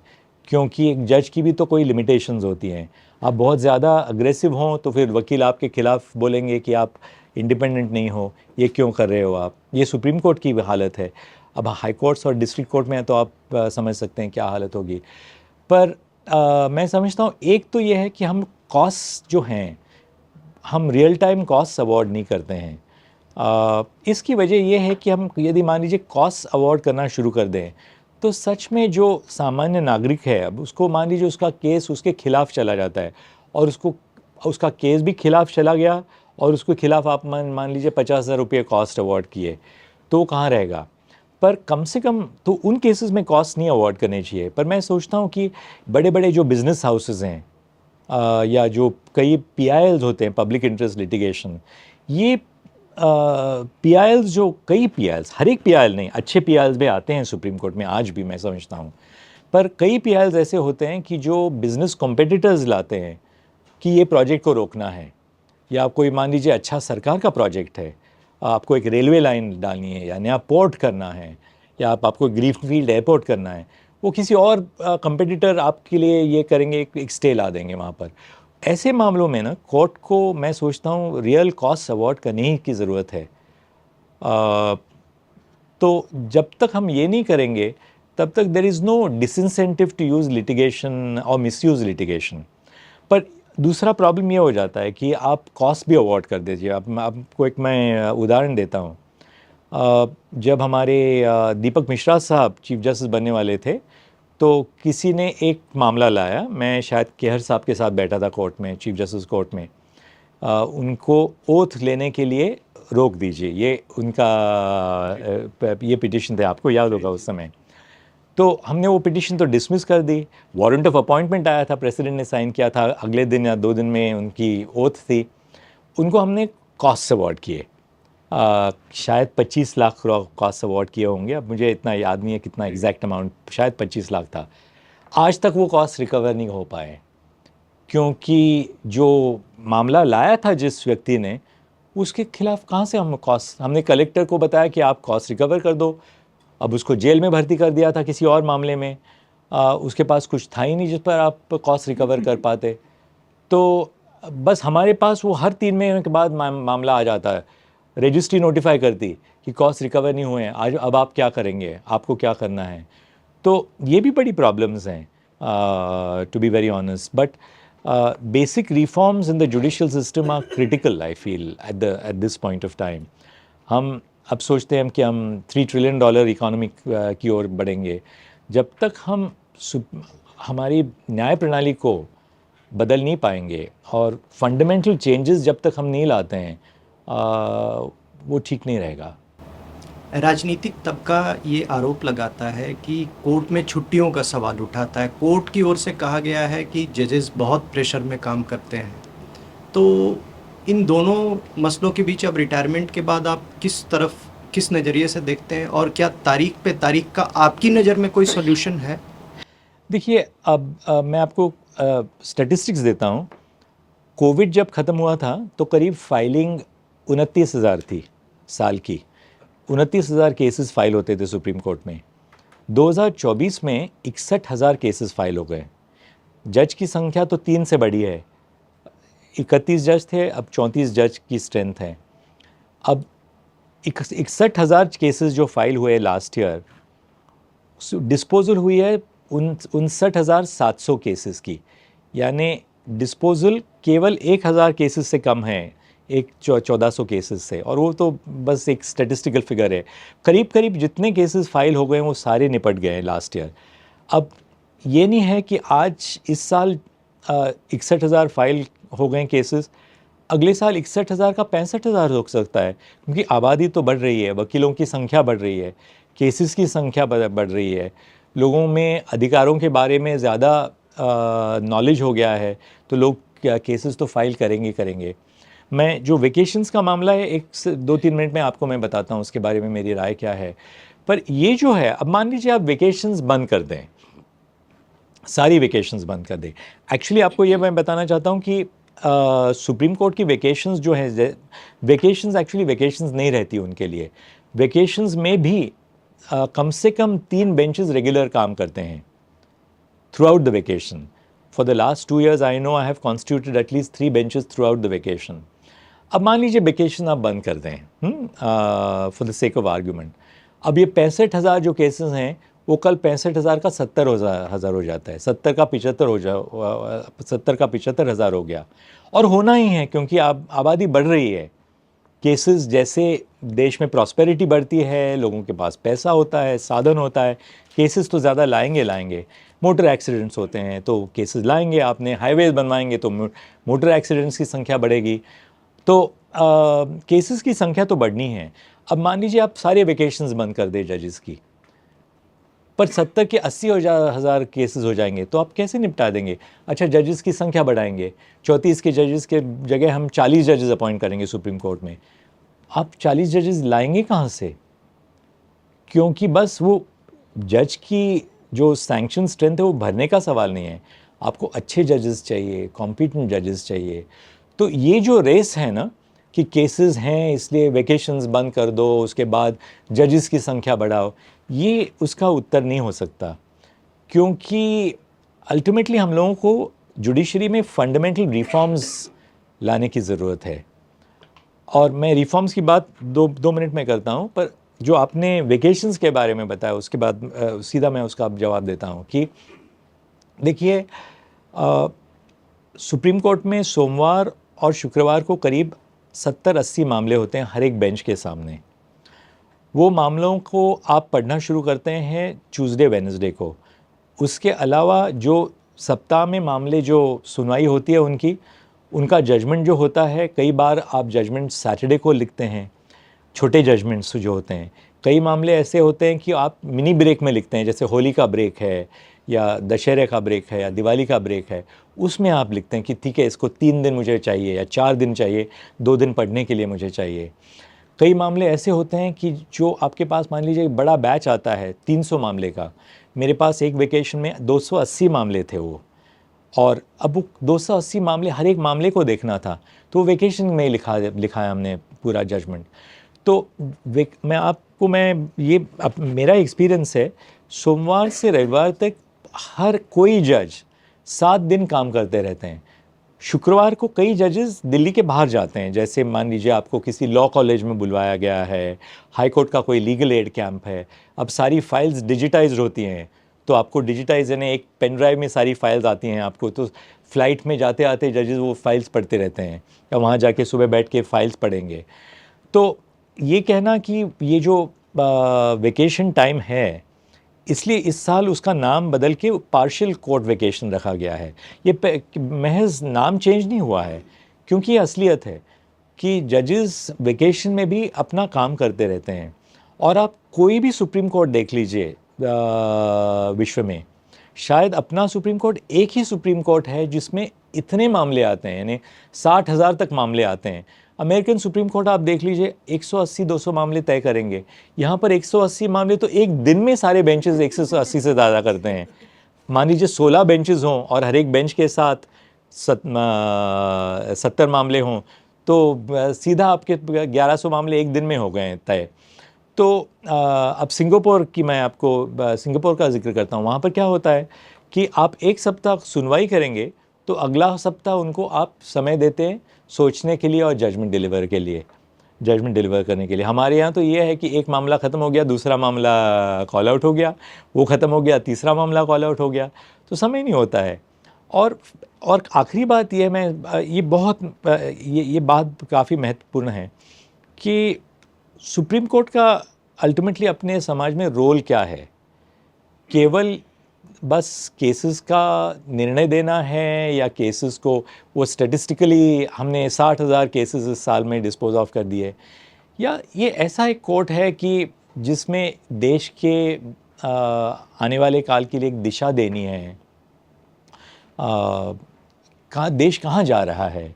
क्योंकि एक जज की भी तो कोई लिमिटेशंस होती हैं। आप बहुत ज़्यादा अग्रेसिव हों तो फिर वकील आपके ख़िलाफ़ बोलेंगे कि आप इंडिपेंडेंट नहीं हो, ये क्यों कर रहे हो आप। ये सुप्रीम कोर्ट की हालत है। अब हाई कोर्ट्स और डिस्ट्रिक्ट कोर्ट में तो आप समझ सकते हैं क्या हालत होगी। पर मैं समझता हूँ एक तो ये है कि हम कॉस्ट जो हैं, हम रियल टाइम कॉस्ट अवॉर्ड नहीं करते हैं। इसकी वजह यह है कि हम यदि मान लीजिए कॉस्ट अवॉर्ड करना शुरू कर दें तो सच में जो सामान्य नागरिक है, अब उसको मान लीजिए उसका केस उसके खिलाफ़ चला जाता है, और उसका केस भी खिलाफ़ चला गया, और उसके खिलाफ़ आप मान लीजिए 50,000 रुपये कॉस्ट अवॉर्ड किए, तो वो कहाँ रहेगा। पर कम से कम तो उन केसेस में कॉस्ट नहीं अवॉर्ड करने चाहिए। पर मैं सोचता हूँ कि बड़े बड़े जो बिज़नेस हाउसेस हैं, या जो कई PILs होते हैं, पब्लिक इंटरेस्ट लिटिगेशन, ये PILs जो कई PILs, हर एक PIL नहीं, अच्छे PILs भी आते हैं सुप्रीम कोर्ट में आज भी, मैं समझता हूँ। पर कई PILs ऐसे होते हैं कि जो बिज़नेस कॉम्पिटिटर्स लाते हैं कि ये प्रोजेक्ट को रोकना है, या कोई मान लीजिए अच्छा सरकार का प्रोजेक्ट है, आपको एक रेलवे लाइन डालनी है, या नया पोर्ट करना है, या आपको ग्रीनफील्ड एयरपोर्ट करना है, वो किसी और कंपटीटर आपके लिए ये करेंगे, एक स्टे ला देंगे वहाँ पर। ऐसे मामलों में ना कोर्ट को मैं सोचता हूँ रियल कॉस्ट अवॉर्ड करने की ज़रूरत है। तो जब तक हम ये नहीं करेंगे तब तक there is no disincentive to use litigation और मिसयूज़ लिटिगेशन। पर दूसरा प्रॉब्लम ये हो जाता है कि आप कॉस्ट भी अवॉर्ड कर दीजिए। अब आपको एक मैं उदाहरण देता हूँ। जब हमारे दीपक मिश्रा साहब चीफ जस्टिस बनने वाले थे तो किसी ने एक मामला लाया, मैं शायद केहर साहब के साथ बैठा था कोर्ट में, चीफ जस्टिस कोर्ट में। उनको ओथ लेने के लिए रोक दीजिए, ये उनका ये पिटिशन थे, आपको याद होगा उस समय। तो हमने वो पिटिशन तो डिसमिस कर दी। वारंट ऑफ अपॉइंटमेंट आया था, प्रेसिडेंट ने साइन किया था, अगले दिन या 2 दिन में उनकी ओथ थी। उनको हमने कॉस्ट अवार्ड किए, शायद 25 लाख कॉस्ट अवार्ड किए होंगे, अब मुझे इतना याद नहीं है कितना एग्जैक्ट अमाउंट, शायद 25 लाख था। आज तक वो कॉस्ट रिकवर नहीं हो पाए क्योंकि जो मामला लाया था जिस व्यक्ति ने, उसके खिलाफ कहाँ से हम कॉस्ट, हमने कलेक्टर को बताया कि आप कॉस्ट रिकवर कर दो। अब उसको जेल में भर्ती कर दिया था किसी और मामले में, उसके पास कुछ था ही नहीं जिस पर आप कॉस्ट रिकवर कर पाते। तो बस हमारे पास वो हर 3 महीने के बाद मामला आ जाता है, रजिस्ट्री नोटिफाई करती कि कॉस्ट रिकवर नहीं हुए हैं, आज अब आप क्या करेंगे, आपको क्या करना है। तो ये भी बड़ी प्रॉब्लम्स हैं, to be very honest. But basic reforms in the judicial system are critical, I feel at this point of time. हम अब सोचते हैं कि हम $3 ट्रिलियन इकोनॉमी की ओर बढ़ेंगे। जब तक हम हमारी न्याय प्रणाली को बदल नहीं पाएंगे और फंडामेंटल चेंजेस जब तक हम नहीं लाते हैं, वो ठीक नहीं रहेगा। राजनीतिक तबका ये आरोप लगाता है कि कोर्ट में छुट्टियों का सवाल उठाता है। कोर्ट की ओर से कहा गया है कि जजेस बहुत प्रेशर में काम करते हैं। तो इन दोनों मसलों के बीच अब रिटायरमेंट के बाद आप किस नज़रिए से देखते हैं, और क्या तारीख पे तारीख का आपकी नज़र में कोई सॉल्यूशन है? देखिए, अब मैं आपको स्टैटिस्टिक्स देता हूँ। कोविड जब ख़त्म हुआ था तो करीब फाइलिंग 29,000 थी साल की, 29,000 केसेस फाइल होते थे सुप्रीम कोर्ट में। 2024 में 61,000 केसेस फाइल हो गए। जज की संख्या तो 3 से बढ़ी है, 31 जज थे, अब 34 जज की स्ट्रेंथ है। अब 61,000 केसेस जो फाइल हुए लास्ट ईयर, डिस्पोजल हुई है 59,700 केसेस की, यानी डिस्पोजल केवल 1,000 केसेस से कम है, 1400 केसेस से। और वो तो बस एक स्टैटिस्टिकल फिगर है। करीब करीब जितने केसेस फाइल हो गए हैं वो सारे निपट गए हैं लास्ट ईयर। अब ये नहीं है कि आज इस साल 61,000 फाइल हो गए केसेस, अगले साल 61,000 का 65,000 हो सकता है, क्योंकि आबादी तो बढ़ रही है, वकीलों की संख्या बढ़ रही है, केसेस की संख्या बढ़ रही है, लोगों में अधिकारों के बारे में ज़्यादा नॉलेज हो गया है, तो लोग केसेस तो फाइल करेंगे। मैं जो वेकेशंस का मामला है, 2-3 मिनट में आपको मैं बताता हूँ उसके बारे में मेरी राय क्या है। पर ये जो है, अब मान लीजिए आप वेकेशंस बंद कर दें, सारी वेकेशंस बंद कर दें। एक्चुअली आपको ये मैं बताना चाहता हूँ कि सुप्रीम कोर्ट की वेकेशंस जो है, वेकेशंस एक्चुअली वेकेशंस नहीं रहती उनके लिए। वेकेशंस में भी कम से कम 3 बेंचेस रेगुलर काम करते हैं through out the vacation. For the last 2 years I know I have constituted at least 3 benches through out the vacation. अब मान लीजिए वेकेशन आप बंद कर दें for the sake of argument. अब ये 65,000 जो केसेस हैं वो कल 65,000 का 70,000 हो जाता है, 70 का 75,000 हो गया। और होना ही है, क्योंकि आबादी बढ़ रही है। केसेस जैसे देश में प्रॉस्पेरिटी बढ़ती है, लोगों के पास पैसा होता है, साधन होता है, केसेस तो ज़्यादा लाएंगे। मोटर एक्सीडेंट्स होते हैं तो केसेस लाएंगे, आपने हाईवेज बनवाएंगे तो मोटर एक्सीडेंट्स की संख्या बढ़ेगी, तो केसेस की संख्या तो बढ़नी है। अब मान लीजिए आप सारे वेकेशंस बंद कर दें जजेस की, पर 70 के 80,000 केसेस हो जाएंगे, तो आप कैसे निपटा देंगे? अच्छा, जजेस की संख्या बढ़ाएंगे, 34 के जजेस के जगह हम 40 जजेस अपॉइंट करेंगे सुप्रीम कोर्ट में। आप 40 जजेस लाएंगे कहाँ से? क्योंकि बस वो जज की जो सैंक्शन स्ट्रेंथ है वो भरने का सवाल नहीं है, आपको अच्छे जजेस चाहिए, कॉम्पिटेंट जजेस चाहिए। तो ये जो रेस है ना कि केसेस हैं इसलिए वेकेशंस बंद कर दो, उसके बाद जजेस की संख्या बढ़ाओ, ये उसका उत्तर नहीं हो सकता। क्योंकि अल्टीमेटली हम लोगों को जुडिशरी में फंडामेंटल रिफॉर्म्स लाने की ज़रूरत है। और मैं रिफॉर्म्स की बात दो मिनट में करता हूँ, पर जो आपने वेकेशंस के बारे में बताया उसके बाद सीधा मैं उसका जवाब देता हूँ कि देखिए, सुप्रीम कोर्ट में सोमवार और शुक्रवार को करीब 70-80 मामले होते हैं हर एक बेंच के सामने। वो मामलों को आप पढ़ना शुरू करते हैं ट्यूसडे वेडनेसडे को। उसके अलावा जो सप्ताह में मामले जो सुनवाई होती है उनका जजमेंट जो होता है, कई बार आप जजमेंट सैटरडे को लिखते हैं, छोटे जजमेंट्स जो होते हैं। कई मामले ऐसे होते हैं कि आप मिनी ब्रेक में लिखते हैं, जैसे होली का ब्रेक है या दशहरे का ब्रेक है या दिवाली का ब्रेक है, उसमें आप लिखते हैं कि ठीक है, इसको 3 दिन मुझे चाहिए या 4 दिन चाहिए, 2 दिन पढ़ने के लिए मुझे चाहिए। कई मामले ऐसे होते हैं कि जो आपके पास मान लीजिए बड़ा बैच आता है 300 मामले का। मेरे पास एक वेकेशन में 280 मामले थे वो, और अब वो 280 मामले, हर एक मामले को देखना था, तो वेकेशन में लिखाया हमने पूरा जजमेंट। तो मेरा एक्सपीरियंस है, सोमवार से रविवार तक हर कोई जज 7 दिन काम करते रहते हैं। शुक्रवार को कई जजेस दिल्ली के बाहर जाते हैं, जैसे मान लीजिए आपको किसी लॉ कॉलेज में बुलवाया गया है, हाई कोर्ट का कोई लीगल एड कैंप है। अब सारी फाइल्स डिजिटाइज होती हैं, तो आपको डिजिटाइज यानी एक पेन ड्राइव में सारी फाइल्स आती हैं आपको, तो फ़्लाइट में जाते आते जजेस वो फाइल्स पढ़ते रहते हैं, या वहाँ जाके सुबह बैठ के फाइल्स पढ़ेंगे। तो ये कहना कि ये जो वेकेशन टाइम है, इसलिए इस साल उसका नाम बदल के पार्शियल कोर्ट वेकेशन रखा गया है। ये महज नाम चेंज नहीं हुआ है, क्योंकि ये असलियत है कि जजेस वेकेशन में भी अपना काम करते रहते हैं। और आप कोई भी सुप्रीम कोर्ट देख लीजिए विश्व में, शायद अपना सुप्रीम कोर्ट एक ही सुप्रीम कोर्ट है जिसमें इतने मामले आते हैं, यानी 60,000 तक मामले आते हैं। अमेरिकन सुप्रीम कोर्ट आप देख लीजिए 180-200 मामले तय करेंगे। यहाँ पर 180 मामले तो एक दिन में सारे बेंचेस 180 से ज़्यादा करते हैं। मान लीजिए 16 बेंचेस हों और हर एक बेंच के साथ 70 मामले हों, तो सीधा आपके 1100 मामले एक दिन में हो गए हैं तय। तो अब सिंगापुर की मैं आपको सिंगापुर का जिक्र करता हूँ। वहाँ पर क्या होता है कि आप एक सप्ताह सुनवाई करेंगे, तो अगला सप्ताह उनको आप समय देते हैं सोचने के लिए और जजमेंट डिलीवर करने के लिए। हमारे यहाँ तो ये है कि एक मामला ख़त्म हो गया, दूसरा मामला कॉल आउट हो गया, वो ख़त्म हो गया, तीसरा मामला कॉल आउट हो गया, तो समय नहीं होता है। और आखिरी बात ये ये बात काफ़ी महत्वपूर्ण है कि सुप्रीम कोर्ट का अल्टीमेटली अपने समाज में रोल क्या है? केवल बस केसेस का निर्णय देना है, या केसेस को वो स्टैटिस्टिकली हमने 60,000 केसेस इस साल में डिस्पोज ऑफ कर दिए, या ये ऐसा एक कोर्ट है कि जिसमें देश के आने वाले काल के लिए एक दिशा देनी है, देश कहाँ जा रहा है।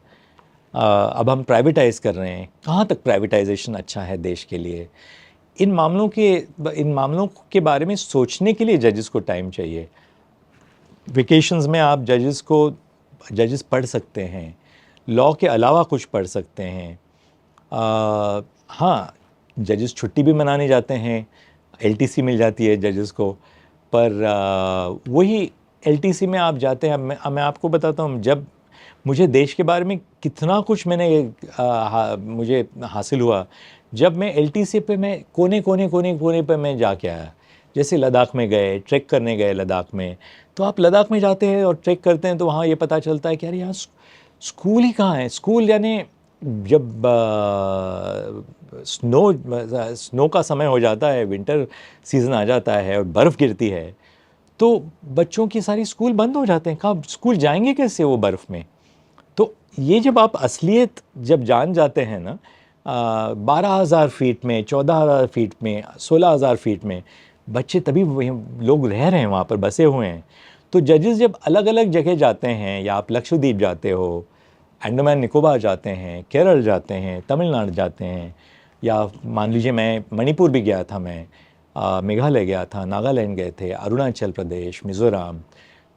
अब हम प्राइवेटाइज़ कर रहे हैं, कहाँ तक प्राइवेटाइजेशन अच्छा है देश के लिए। इन मामलों के बारे में सोचने के लिए जजेस को टाइम चाहिए। वेकेशंस में आप जजेस पढ़ सकते हैं, लॉ के अलावा कुछ पढ़ सकते हैं। हाँ, जजेस छुट्टी भी मनाने जाते हैं, एलटीसी मिल जाती है जजेस को, पर वही एलटीसी में आप जाते हैं। मैं आपको बताता हूँ, जब मुझे देश के बारे में कितना कुछ मुझे हासिल हुआ, जब मैं एलटीसी पे मैं कोने पे मैं जाके आया। जैसे लद्दाख में गए, ट्रैक करने गए लद्दाख में, तो आप लद्दाख में जाते हैं और ट्रैक करते हैं, तो वहाँ ये पता चलता है कि यार यहाँ स्कूल ही कहाँ है। स्कूल यानी जब स्नो का समय हो जाता है, विंटर सीज़न आ जाता है और बर्फ़ गिरती है, तो बच्चों की सारी स्कूल बंद हो जाते हैं। कहाँ स्कूल जाएंगे कैसे वो बर्फ़ में? तो ये जब आप असलियत जब जान जाते हैं ना, 12,000 फीट में, 14,000 फीट में, 16,000 फीट में बच्चे, तभी लोग रह रहे हैं वहाँ पर, बसे हुए हैं। तो जजेस जब अलग अलग जगह जाते हैं, या आप लक्षद्वीप जाते हो, अंडमान निकोबार जाते हैं, केरल जाते हैं, तमिलनाडु जाते हैं, या मान लीजिए मैं मणिपुर भी गया था, मैं मेघालय गया था, नागालैंड गए थे, अरुणाचल प्रदेश, मिज़ोरम,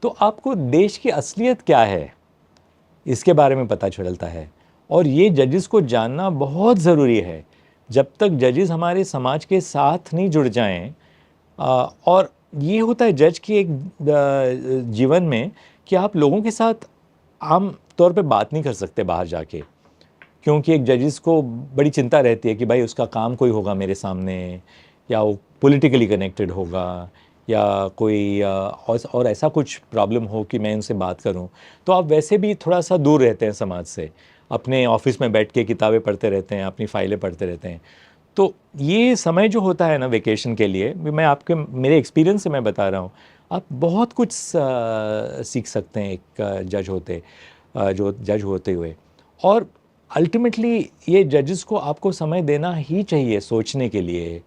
तो आपको देश की असलियत क्या है इसके बारे में पता चलता है। और ये जजेस को जानना बहुत ज़रूरी है। जब तक जजेस हमारे समाज के साथ नहीं जुड़ जाएं, और ये होता है जज की एक जीवन में कि आप लोगों के साथ आम तौर पे बात नहीं कर सकते बाहर जाके, क्योंकि एक जजिस को बड़ी चिंता रहती है कि भाई उसका काम कोई होगा मेरे सामने, या वो पॉलिटिकली कनेक्टेड होगा, या कोई और ऐसा कुछ प्रॉब्लम हो कि मैं उनसे बात करूं। तो आप वैसे भी थोड़ा सा दूर रहते हैं समाज से, अपने ऑफिस में बैठ के किताबें पढ़ते रहते हैं, अपनी फाइलें पढ़ते रहते हैं। तो ये समय जो होता है ना वेकेशन के लिए, मैं आपके मेरे एक्सपीरियंस से मैं बता रहा हूँ, आप बहुत कुछ सीख सकते हैं एक जो जज होते हुए। और अल्टीमेटली ये जजेस को आपको समय देना ही चाहिए सोचने के लिए,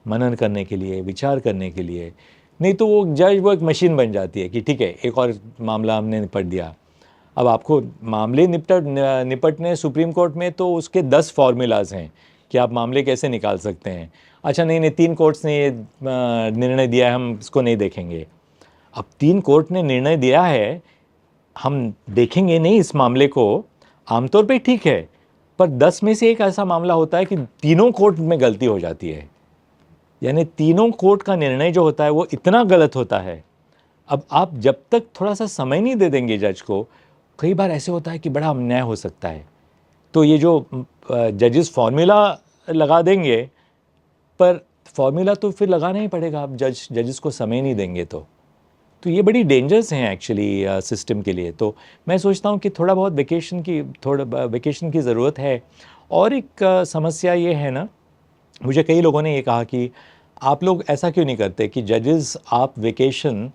मनन करने के लिए, विचार करने के लिए। नहीं तो वो जज वो एक मशीन बन जाती है कि ठीक है एक और मामला हमने निपट दिया। अब आपको मामले निपटने सुप्रीम कोर्ट में तो उसके 10 फॉर्मूलाज हैं कि आप मामले कैसे निकाल सकते हैं। अच्छा नहीं 3 कोर्ट्स ने ये निर्णय दिया है, हम इसको नहीं देखेंगे। अब 3 कोर्ट ने निर्णय दिया है, हम देखेंगे नहीं इस मामले को, आमतौर पे ठीक है, पर 10 में से एक ऐसा मामला होता है कि तीनों कोर्ट में गलती हो जाती है, यानी तीनों कोर्ट का निर्णय जो होता है वो इतना गलत होता है। अब आप जब तक थोड़ा सा समय नहीं दे देंगे जज को, कई बार ऐसे होता है कि बड़ा अन्याय हो सकता है। तो ये जो जजेस फार्मूला लगा देंगे, पर फार्मूला तो फिर लगाना ही पड़ेगा, आप जजेस को समय नहीं देंगे तो ये बड़ी डेंजर्स हैं एक्चुअली सिस्टम के लिए। तो मैं सोचता हूँ कि थोड़ा वेकेशन की ज़रूरत है। और एक समस्या ये है ना, मुझे कई लोगों ने ये कहा कि आप लोग ऐसा क्यों नहीं करते कि जजेस आप वेकेशन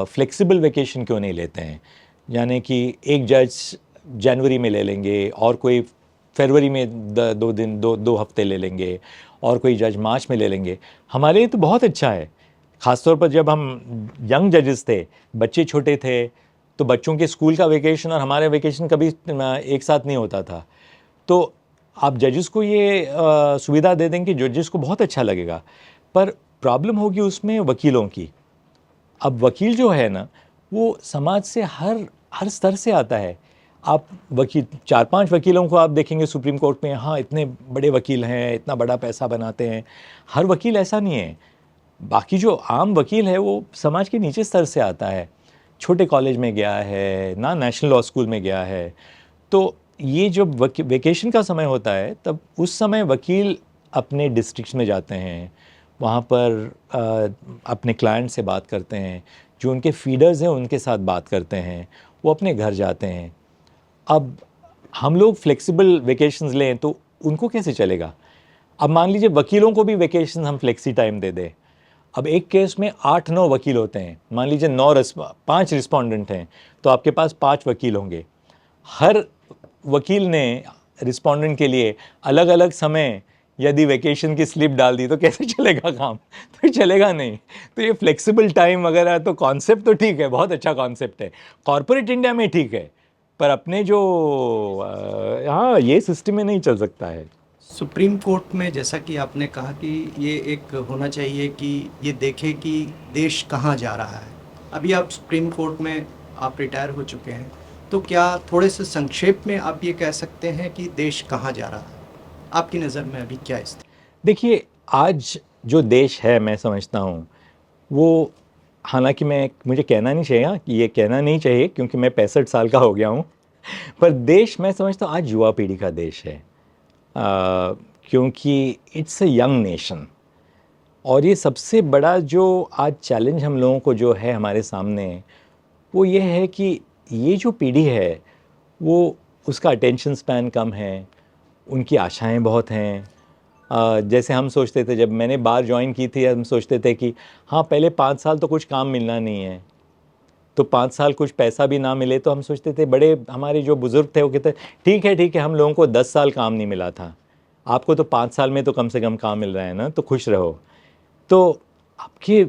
फ्लेक्सिबल वेकेशन क्यों नहीं लेते हैं, यानी कि एक जज जनवरी में ले लेंगे और कोई फरवरी में 2 हफ्ते ले लेंगे और कोई जज मार्च में ले लेंगे। हमारे लिए तो बहुत अच्छा है, ख़ासतौर पर जब हम यंग जजेस थे, बच्चे छोटे थे, तो बच्चों के स्कूल का वेकेशन और हमारे वेकेशन कभी एक साथ नहीं होता था। तो आप जजेस को ये सुविधा दे दें कि जजेस को बहुत अच्छा लगेगा, पर प्रॉब्लम होगी उसमें वकीलों की। अब वकील जो है ना, वो समाज से हर स्तर से आता है। आप वकील 4-5 वकीलों को आप देखेंगे सुप्रीम कोर्ट में, हाँ इतने बड़े वकील हैं, इतना बड़ा पैसा बनाते हैं। हर वकील ऐसा नहीं है। बाकी जो आम वकील है वो समाज के नीचे स्तर से आता है, छोटे कॉलेज में गया है ना, नेशनल लॉ स्कूल में गया है। तो ये जब वेकेशन का समय होता है, तब उस समय वकील अपने डिस्ट्रिक्ट में जाते हैं, वहाँ पर अपने क्लाइंट से बात करते हैं, जो उनके फीडर्स हैं उनके साथ बात करते हैं, वो अपने घर जाते हैं। अब हम लोग फ्लेक्सिबल वेकेशंस लें तो उनको कैसे चलेगा? अब मान लीजिए वकीलों को भी वेकेशन हम फ्लेक्सी टाइम दे दें। अब एक केस में 8-9 वकील होते हैं, मान लीजिए 5 रिस्पोंडेंट हैं, तो आपके पास 5 वकील होंगे। हर वकील ने रिस्पोंडेंट के लिए अलग अलग समय यदि वेकेशन की स्लिप डाल दी तो कैसे चलेगा काम? तो चलेगा नहीं। तो ये फ्लेक्सिबल टाइम वगैरह तो कॉन्सेप्ट तो ठीक है, बहुत अच्छा कॉन्सेप्ट है, कॉर्पोरेट इंडिया में ठीक है, पर अपने जो हाँ ये सिस्टम में नहीं चल सकता है। सुप्रीम कोर्ट में जैसा कि आपने कहा कि ये एक होना चाहिए कि ये देखे कि देश कहाँ जा रहा है। अभी आप सुप्रीम कोर्ट में आप रिटायर हो चुके हैं, तो क्या थोड़े से संक्षेप में आप ये कह सकते हैं कि देश कहाँ जा रहा है? आपकी नज़र में अभी क्या स्थिति? देखिए आज जो देश है, मैं समझता हूँ वो, हालांकि मुझे कहना नहीं चाहिए कि ये कहना नहीं चाहिए क्योंकि मैं 65 साल का हो गया हूँ, पर देश मैं समझता हूँ आज युवा पीढ़ी का देश है, क्योंकि इट्स अ यंग नेशन। और ये सबसे बड़ा जो आज चैलेंज हम लोगों को जो है हमारे सामने, वो ये है कि ये जो पीढ़ी है वो उसका अटेंशन स्पैन कम है, उनकी आशाएं बहुत हैं। जैसे हम सोचते थे, जब मैंने बार ज्वाइन की थी, हम सोचते थे कि हाँ पहले 5 साल तो कुछ काम मिलना नहीं है, तो 5 साल कुछ पैसा भी ना मिले तो हम सोचते थे, बड़े हमारे जो बुज़ुर्ग थे वो कहते ठीक है हम लोगों को 10 साल काम नहीं मिला था, आपको तो 5 साल में तो कम से कम काम मिल रहा है ना, तो खुश रहो। तो आपकी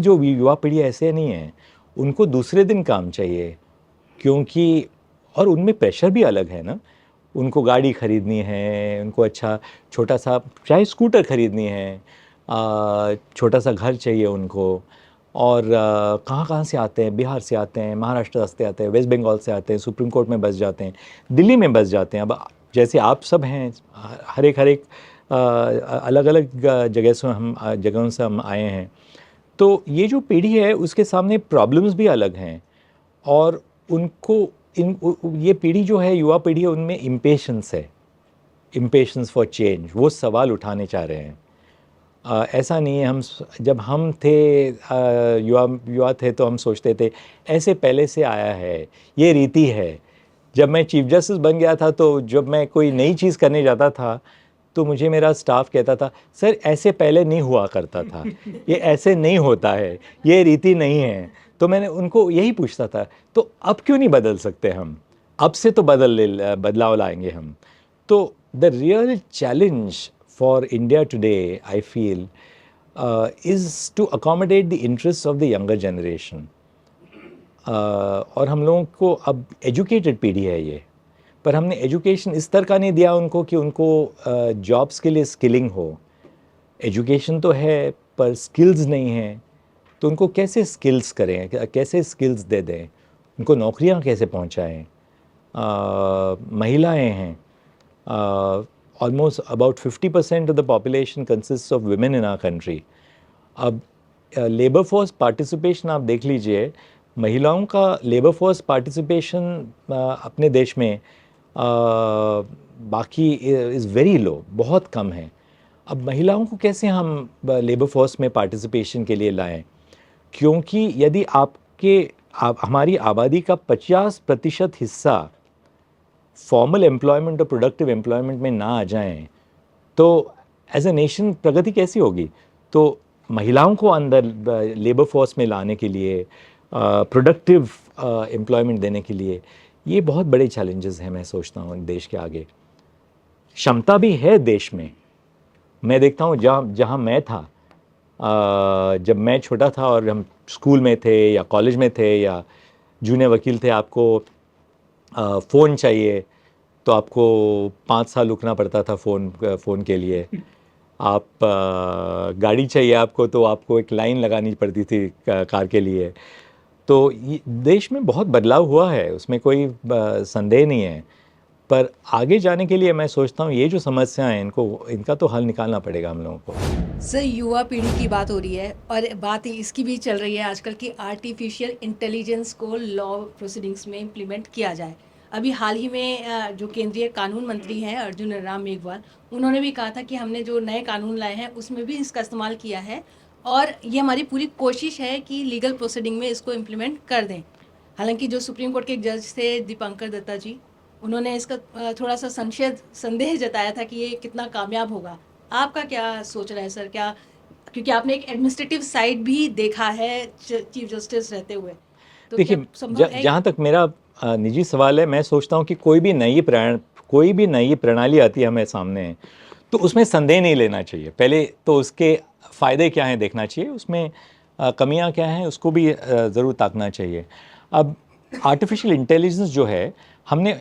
जो युवा पीढ़ी ऐसे नहीं है, उनको दूसरे दिन काम चाहिए, क्योंकि और उनमें प्रेशर भी अलग है ना। उनको गाड़ी ख़रीदनी है, उनको अच्छा छोटा सा चाहे स्कूटर ख़रीदनी है, छोटा सा घर चाहिए उनको। और कहाँ से आते हैं, बिहार से आते हैं, महाराष्ट्र से आते हैं, वेस्ट बंगाल से आते हैं, सुप्रीम कोर्ट में बस जाते हैं, दिल्ली में बस जाते हैं। अब जैसे आप सब हैं, हर एक अलग अलग जगहों से हम आए हैं। तो ये जो पीढ़ी है उसके सामने प्रॉब्लम्स भी अलग हैं, और उनको ये पीढ़ी जो है, युवा पीढ़ी है, उनमें इम्पेशंस है, इम्पेशंस फॉर चेंज। वो सवाल उठाने चाह रहे हैं। ऐसा नहीं है, जब हम थे युवा थे तो हम सोचते थे ऐसे पहले से आया है, ये रीति है। जब मैं चीफ जस्टिस बन गया था तो जब मैं कोई नई चीज़ करने जाता था तो मुझे मेरा स्टाफ कहता था, सर ऐसे पहले नहीं हुआ करता था, ये ऐसे नहीं होता है, ये रीति नहीं है। तो मैंने उनको यही पूछता था, तो अब क्यों नहीं बदल सकते हम? अब से तो बदलाव लाएंगे हम। तो the real challenge for India today, I feel, is to accommodate the interests of the younger generation. और हम लोगों को अब एजुकेटेड पीढ़ी है ये, पर हमने एजुकेशन इस तरह का नहीं दिया उनको कि उनको जॉब्स के लिए स्किलिंग हो। एजुकेशन तो है पर स्किल्स नहीं है, तो उनको कैसे स्किल्स करें, कैसे स्किल्स दे दें, उनको नौकरियां कैसे पहुंचाएं। महिलाएं हैं, almost about 50% of the population consists of women in our country. अब लेबर फोर्स पार्टिसिपेशन आप देख लीजिए, महिलाओं का लेबर फोर्स पार्टिसिपेशन अपने देश में बाकी इज़ वेरी लो, बहुत कम है। अब महिलाओं को कैसे हम लेबर फोर्स में पार्टिसिपेशन के लिए लाएं? क्योंकि यदि हमारी आबादी का 50% हिस्सा फॉर्मल एम्प्लॉयमेंट और प्रोडक्टिव एम्प्लॉयमेंट में ना आ जाएं, तो एज ए नेशन प्रगति कैसी होगी? तो महिलाओं को अंदर लेबर फोर्स में लाने के लिए, प्रोडक्टिव एम्प्लॉयमेंट देने के लिए, ये बहुत बड़े चैलेंजेस हैं। मैं सोचता हूँ देश के आगे क्षमता भी है देश में। मैं देखता हूँ जहाँ मैं था, जब मैं छोटा था और हम स्कूल में थे या कॉलेज में थे या जूनियर वकील थे, आपको फ़ोन चाहिए तो आपको 5 साल रुकना पड़ता था फ़ोन के लिए। आप गाड़ी चाहिए आपको तो आपको एक लाइन लगानी पड़ती थी कार के लिए। तो देश में बहुत बदलाव हुआ है, उसमें कोई संदेह नहीं है। पर आगे जाने के लिए मैं सोचता हूँ ये जो समस्याएं हैं इनका तो हल निकालना पड़ेगा हम लोगों को। सर, युवा पीढ़ी की बात हो रही है और बात इसकी भी चल रही है आजकल कि आर्टिफिशियल इंटेलिजेंस को लॉ प्रोसीडिंग्स में इम्प्लीमेंट किया जाए। अभी हाल ही में जो केंद्रीय कानून मंत्री हैं अर्जुन राम मेघवाल, उन्होंने भी कहा था कि हमने जो नए कानून लाए हैं उसमें भी इसका इस्तेमाल किया है और ये हमारी पूरी कोशिश है कि लीगल प्रोसीडिंग में इसको इम्प्लीमेंट कर दें। हालांकि जो सुप्रीम कोर्ट के एक जज थे दीपांकर दत्ता जी, उन्होंने इसका थोड़ा सा संदेह जताया था कि ये कितना कामयाब होगा। आपका क्या सोच रहा है सर? क्या, क्योंकि आपने एक एडमिनिस्ट्रेटिव साइड भी देखा है चीफ जस्टिस रहते हुए, तो देखिए, जहाँ तक मेरा निजी सवाल है, मैं सोचता हूँ कि कोई भी नई प्रणाली आती है हमें सामने, तो उसमें संदेह नहीं लेना चाहिए। पहले तो उसके फ़ायदे क्या हैं देखना चाहिए, उसमें कमियां क्या हैं उसको भी ज़रूर ताकना चाहिए। अब आर्टिफिशियल इंटेलिजेंस जो है, हमने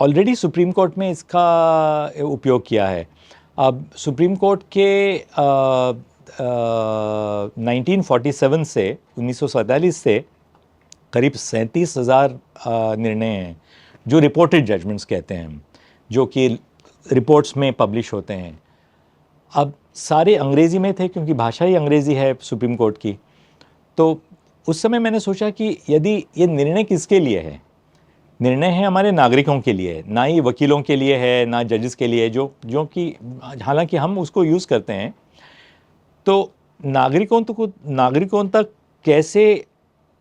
ऑलरेडी सुप्रीम कोर्ट में इसका उपयोग किया है। अब सुप्रीम कोर्ट के 1947 से 1947 से करीब 37,000 निर्णय हैं जो रिपोर्टेड जजमेंट्स कहते हैं, जो कि रिपोर्ट्स में पब्लिश होते हैं। अब सारे अंग्रेज़ी में थे क्योंकि भाषा ही अंग्रेज़ी है सुप्रीम कोर्ट की। तो उस समय मैंने सोचा कि यदि ये निर्णय किसके लिए है, निर्णय है हमारे नागरिकों के लिए, ना ही वकीलों के लिए है, ना जजेस के लिए, जो कि हालांकि हम उसको यूज़ करते हैं। तो नागरिकों तक कैसे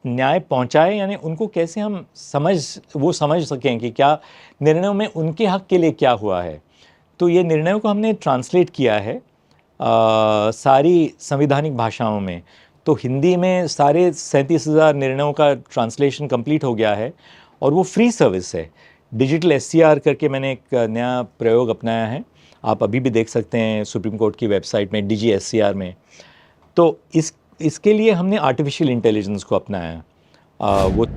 न्याय पहुंचाए, यानी उनको कैसे हम समझ सकें कि क्या निर्णयों में उनके हक के लिए क्या हुआ है। तो ये निर्णयों को हमने ट्रांसलेट किया है सारी संवैधानिक भाषाओं में। तो हिंदी में सारे 37,000 निर्णयों का ट्रांसलेशन कंप्लीट हो गया है और वो फ्री सर्विस है। डिजिटल SCR करके मैंने एक नया प्रयोग अपनाया है, आप अभी भी देख सकते हैं सुप्रीम कोर्ट की वेबसाइट में, DG SCR में। तो इसके लिए हमने आर्टिफिशियल इंटेलिजेंस को अपनाया।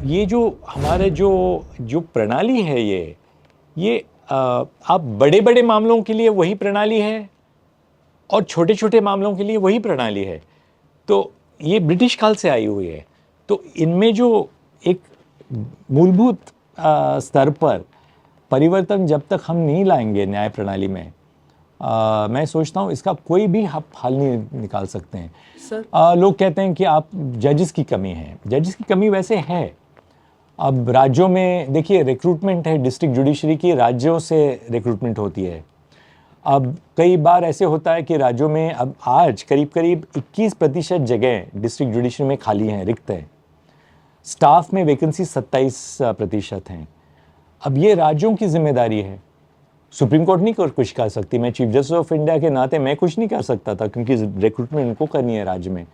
ये जो हमारे जो प्रणाली है, ये आप बड़े मामलों के लिए वही प्रणाली है और छोटे मामलों के लिए वही प्रणाली है। तो ये ब्रिटिश काल से आई हुई है। तो इनमें जो एक मूलभूत स्तर पर परिवर्तन जब तक हम नहीं लाएंगे न्याय प्रणाली में, मैं सोचता हूँ इसका कोई भी आप हल नहीं निकाल सकते हैं। सर लोग कहते हैं कि आप जजेस की कमी है, जजेस की कमी वैसे है। अब राज्यों में देखिए रिक्रूटमेंट है, डिस्ट्रिक्ट जुडिशरी की राज्यों से रिक्रूटमेंट होती है। अब कई बार ऐसे होता है कि राज्यों में अब आज करीब करीब 21% जगह डिस्ट्रिक्ट जुडिशरी में खाली हैं, रिक्त हैं। स्टाफ में वैकेंसी 27% हैं। अब ये राज्यों की जिम्मेदारी है, सुप्रीम कोर्ट नहीं कुछ कर सकती। मैं चीफ जस्टिस ऑफ इंडिया के नाते मैं कुछ नहीं कर सकता था, क्योंकि रिक्रूटमेंट उनको करनी है राज्य में।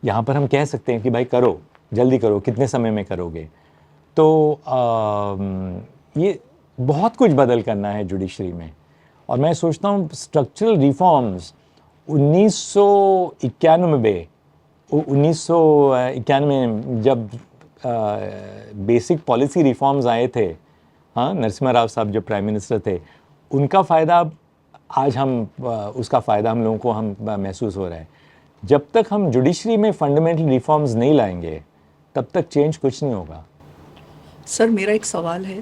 यहाँ पर हम कह सकते हैं कि भाई करो, जल्दी करो, कितने समय में करोगे। तो ये बहुत कुछ बदल करना है जुडिशरी में, और मैं सोचता हूँ स्ट्रक्चरल रिफॉर्म्स 1991 में जब बेसिक पॉलिसी रिफॉर्म्स आए थे, हाँ, नरसिम्हा राव साहब जब प्राइम मिनिस्टर थे, उनका फ़ायदा आज हम उसका फ़ायदा हम लोगों को हम महसूस हो रहा है। जब तक हम जुडिशरी में फंडामेंटल रिफॉर्म्स नहीं लाएंगे तब तक चेंज कुछ नहीं होगा। सर मेरा एक सवाल है,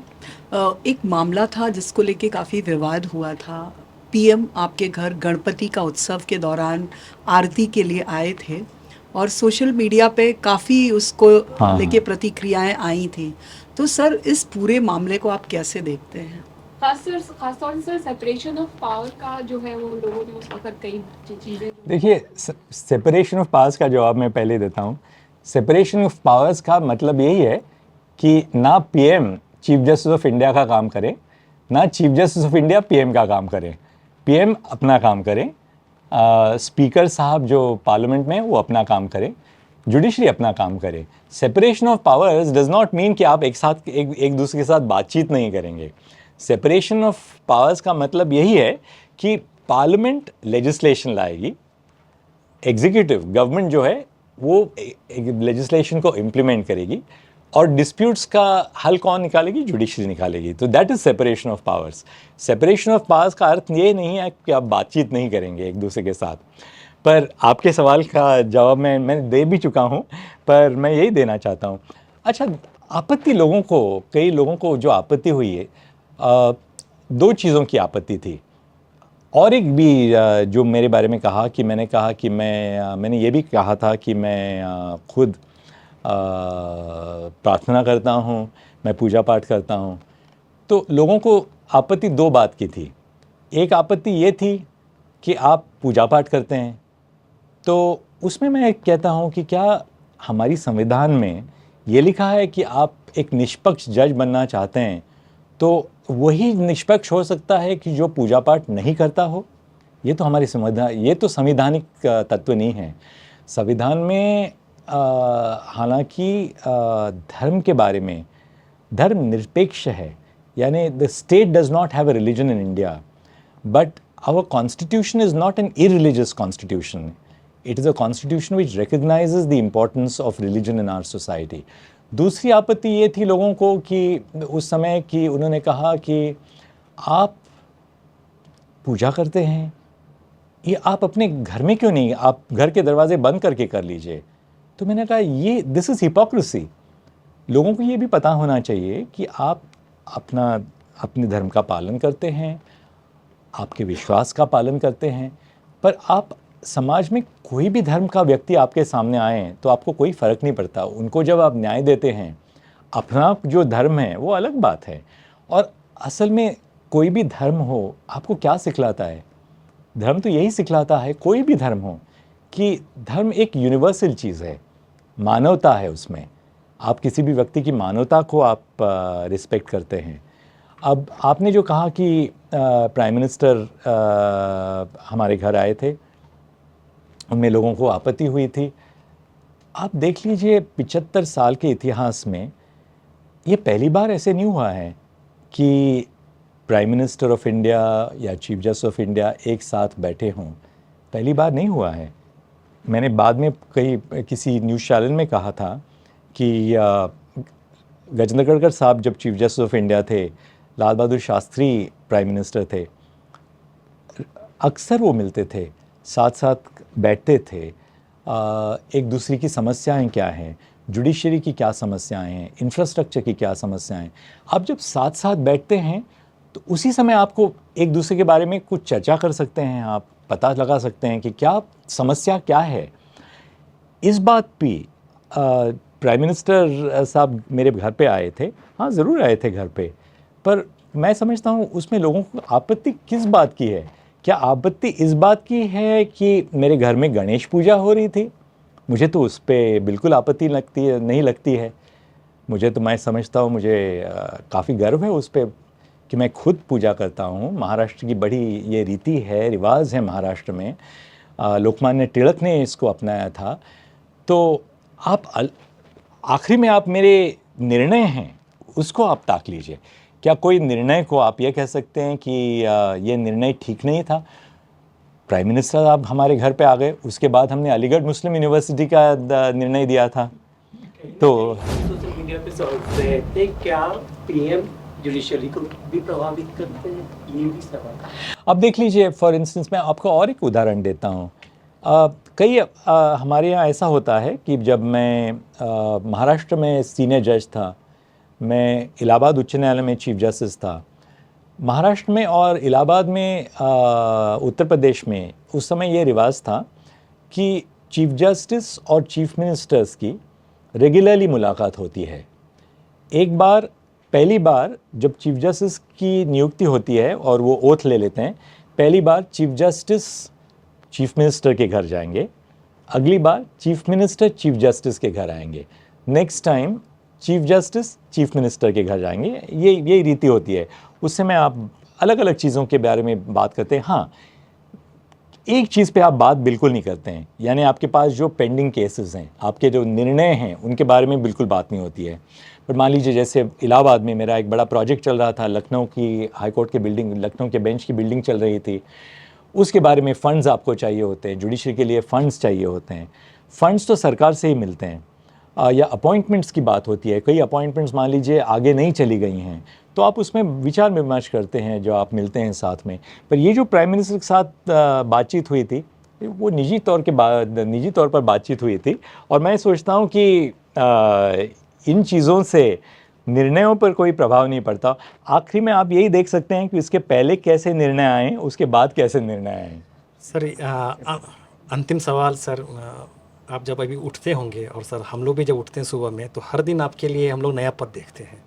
एक मामला था जिसको लेके काफ़ी विवाद हुआ था। पीएम आपके घर गणपति का उत्सव के दौरान आरती के लिए आए थे और सोशल मीडिया पे काफ़ी उसको हाँ। लेके प्रतिक्रियाएं आई थी। तो सर इस पूरे मामले को आप कैसे देखते हैं? खासतौर से सेपरेशन ऑफ पावर का जो है वो लोगों ने उस वक्त कई चीज़ें। देखिए, सेपरेशन ऑफ पावर्स का जवाब मैं पहले देता हूँ। सेपरेशन ऑफ पावर्स का मतलब यही है कि ना PM chief justice of India का काम करे, ना chief justice of India PM का काम करे। पीएम अपना काम करे, स्पीकर साहब जो पार्लियामेंट में वो अपना काम करे, जुडिशरी अपना काम करे। Separation of powers does not mean कि आप एक दूसरे के साथ बातचीत नहीं करेंगे। सेपरेशन ऑफ पावर्स का मतलब यही है कि पार्लियामेंट लेजिस्लेशन लाएगी, एग्जीक्यूटिव गवर्नमेंट जो है वो लेजिस्लेशन को इम्प्लीमेंट करेगी, और डिस्प्यूट्स का हल कौन निकालेगी? जुडिशरी निकालेगी। तो that is separation of powers. Separation of powers का अर्थ ये नहीं है कि आप बातचीत नहीं करेंगे एक दूसरे के साथ। पर आपके सवाल का जवाब मैं दे भी चुका हूँ, पर मैं यही देना चाहता हूँ। अच्छा, आपत्ति कई लोगों को जो आपत्ति हुई है, दो चीज़ों की आपत्ति थी। और एक भी जो मेरे बारे में कहा कि मैंने कहा कि मैंने ये भी कहा था कि मैं खुद प्रार्थना करता हूँ, मैं पूजा पाठ करता हूँ। तो लोगों को आपत्ति दो बात की थी। एक आपत्ति ये थी कि आप पूजा पाठ करते हैं, तो उसमें मैं कहता हूँ कि क्या हमारी संविधान में ये लिखा है कि आप एक निष्पक्ष जज बनना चाहते हैं तो वही निष्पक्ष हो सकता है कि जो पूजा पाठ नहीं करता हो? ये तो हमारी ये तो संवैधानिक तत्व नहीं है। संविधान में हालांकि धर्म के बारे में, धर्म निरपेक्ष है, यानी the state does not have a religion in India, but our constitution is not an irreligious constitution. It is a constitution which recognises the importance of religion in our society. दूसरी आपत्ति ये थी लोगों को कि उस समय कि उन्होंने कहा कि आप पूजा करते हैं, ये आप अपने घर में क्यों नहीं, आप घर के दरवाजे बंद करके कर लीजिए। तो मैंने कहा ये दिस इज़ हिपोक्रेसी। लोगों को ये भी पता होना चाहिए कि आप अपने धर्म का पालन करते हैं, आपके विश्वास का पालन करते हैं, पर आप समाज में कोई भी धर्म का व्यक्ति आपके सामने आए तो आपको कोई फ़र्क नहीं पड़ता। उनको जब आप न्याय देते हैं, अपना जो धर्म है वो अलग बात है। और असल में कोई भी धर्म हो आपको क्या सिखलाता है? धर्म तो यही सिखलाता है, कोई भी धर्म हो, कि धर्म एक यूनिवर्सल चीज़ है, मानवता है उसमें। आप किसी भी व्यक्ति की मानवता को आप रिस्पेक्ट करते हैं। अब आपने जो कहा कि प्राइम मिनिस्टर हमारे घर आए थे, उनमें लोगों को आपत्ति हुई थी। आप देख लीजिए 75 साल के इतिहास में ये पहली बार ऐसे नहीं हुआ है कि प्राइम मिनिस्टर ऑफ इंडिया या चीफ जस्टिस ऑफ इंडिया एक साथ बैठे हों। पहली बार नहीं हुआ है। मैंने बाद में किसी न्यूज़ चैनल में कहा था कि गजेंद्र गढ़कर साहब जब चीफ जस्टिस ऑफ इंडिया थे, लाल बहादुर शास्त्री प्राइम मिनिस्टर थे, अक्सर वो मिलते थे, साथ साथ बैठते थे, एक दूसरे की समस्याएं क्या हैं, जुडिशरी की क्या समस्याएं हैं, इंफ्रास्ट्रक्चर की क्या समस्याएं। आप जब साथ साथ बैठते हैं तो उसी समय आपको एक दूसरे के बारे में कुछ चर्चा कर सकते हैं, आप पता लगा सकते हैं कि क्या समस्या क्या है। इस बात पे प्राइम मिनिस्टर साहब मेरे घर पे आए थे, हाँ ज़रूर आए थे घर पे, पर मैं समझता हूँ उसमें लोगों को आपत्ति किस बात की है? क्या आपत्ति इस बात की है कि मेरे घर में गणेश पूजा हो रही थी? मुझे तो उस पर बिल्कुल आपत्ति नहीं लगती है। मुझे तो, मैं समझता हूँ, मुझे काफ़ी गर्व है उस पर कि मैं खुद पूजा करता हूँ। महाराष्ट्र की बड़ी ये रीति है, रिवाज है महाराष्ट्र में। लोकमान्य तिलक ने इसको अपनाया था। तो आप आखिरी में आप मेरे निर्णय हैं उसको आप ताक लीजिए। क्या कोई निर्णय को आप ये कह सकते हैं कि ये निर्णय ठीक नहीं था? प्राइम मिनिस्टर आप हमारे घर पे आ गए, उसके बाद हमने अलीगढ़ मुस्लिम यूनिवर्सिटी का निर्णय दिया था। तो सोशल मीडिया पे सवाल रहे थे, क्या पीएम जुडिशरी को भी प्रभावित करते हैं, ये भी सवाल। अब देख लीजिए, फॉर इंस्टेंस मैं आपको और एक उदाहरण देता हूँ। कई हमारे यहाँ ऐसा होता है कि जब मैं महाराष्ट्र में सीनियर जज था, मैं इलाहाबाद उच्च न्यायालय में चीफ जस्टिस था। महाराष्ट्र में और इलाहाबाद में, उत्तर प्रदेश में उस समय ये रिवाज था कि चीफ जस्टिस और चीफ मिनिस्टर्स की रेगुलरली मुलाकात होती है। एक बार, पहली बार जब चीफ जस्टिस की नियुक्ति होती है और वो ओथ ले लेते हैं, पहली बार चीफ जस्टिस चीफ मिनिस्टर के घर जाएंगे, अगली बार चीफ मिनिस्टर चीफ जस्टिस के घर आएंगे, next time chief justice chief minister के घर जाएंगे। यही रीति होती है। उस समय आप अलग अलग चीज़ों के बारे में बात करते हैं। हाँ, एक चीज़ पे आप बात बिल्कुल नहीं करते हैं, यानी आपके पास जो पेंडिंग केसेस हैं, आपके जो निर्णय हैं, उनके बारे में बिल्कुल बात नहीं होती है। पर मान लीजिए जैसे इलाहाबाद में मेरा एक बड़ा प्रोजेक्ट चल रहा था, लखनऊ की हाईकोर्ट की बिल्डिंग, लखनऊ के बेंच की बिल्डिंग चल रही थी, उसके बारे में फ़ंड्स आपको चाहिए होते हैं, जुडिशरी के लिए फ़ंड्स चाहिए होते हैं। फ़ंड्स तो सरकार से ही मिलते हैं, या अपॉइंटमेंट्स की बात होती है। कई अपॉइंटमेंट्स मान लीजिए आगे नहीं चली गई हैं, तो आप उसमें विचार विमर्श करते हैं, जो आप मिलते हैं साथ में। पर ये जो प्राइम मिनिस्टर के साथ बातचीत हुई थी, वो निजी तौर पर बातचीत हुई थी, और मैं सोचता हूँ कि इन चीज़ों से निर्णयों पर कोई प्रभाव नहीं पड़ता। आखिरी में आप यही देख सकते हैं कि इसके पहले कैसे निर्णय आए, उसके बाद कैसे निर्णय आए। सर, अंतिम सवाल सर, आप जब अभी उठते होंगे, और सर हम लोग भी जब उठते हैं सुबह में, तो हर दिन आपके लिए हम लोग नया पद देखते हैं।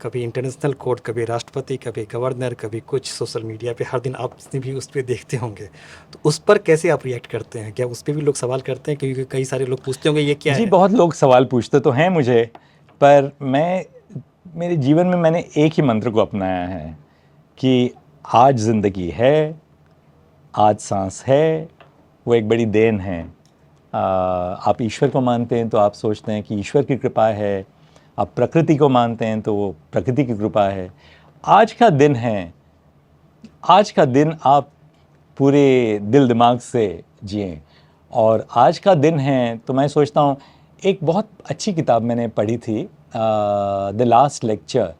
कभी इंटरनेशनल कोर्ट, कभी राष्ट्रपति, कभी गवर्नर, कभी कुछ सोशल मीडिया पे हर दिन आप भी उस पर देखते होंगे। तो उस पर कैसे आप रिएक्ट करते हैं? क्या उस पर भी लोग सवाल करते हैं? क्योंकि कई सारे लोग पूछते होंगे ये क्या है। जी, बहुत लोग सवाल पूछते तो हैं मुझे, पर मेरे जीवन में मैंने एक ही मंत्र को अपनाया है कि आज ज़िंदगी है, आज सांस है, वो एक बड़ी देन है। आप ईश्वर को मानते हैं तो आप सोचते हैं कि ईश्वर की कृपा है, आप प्रकृति को मानते हैं तो वो प्रकृति की कृपा है। आज का दिन है, आज का दिन आप पूरे दिल दिमाग से जिएं, और आज का दिन है तो मैं सोचता हूँ, एक बहुत अच्छी किताब मैंने पढ़ी थी, the last lecture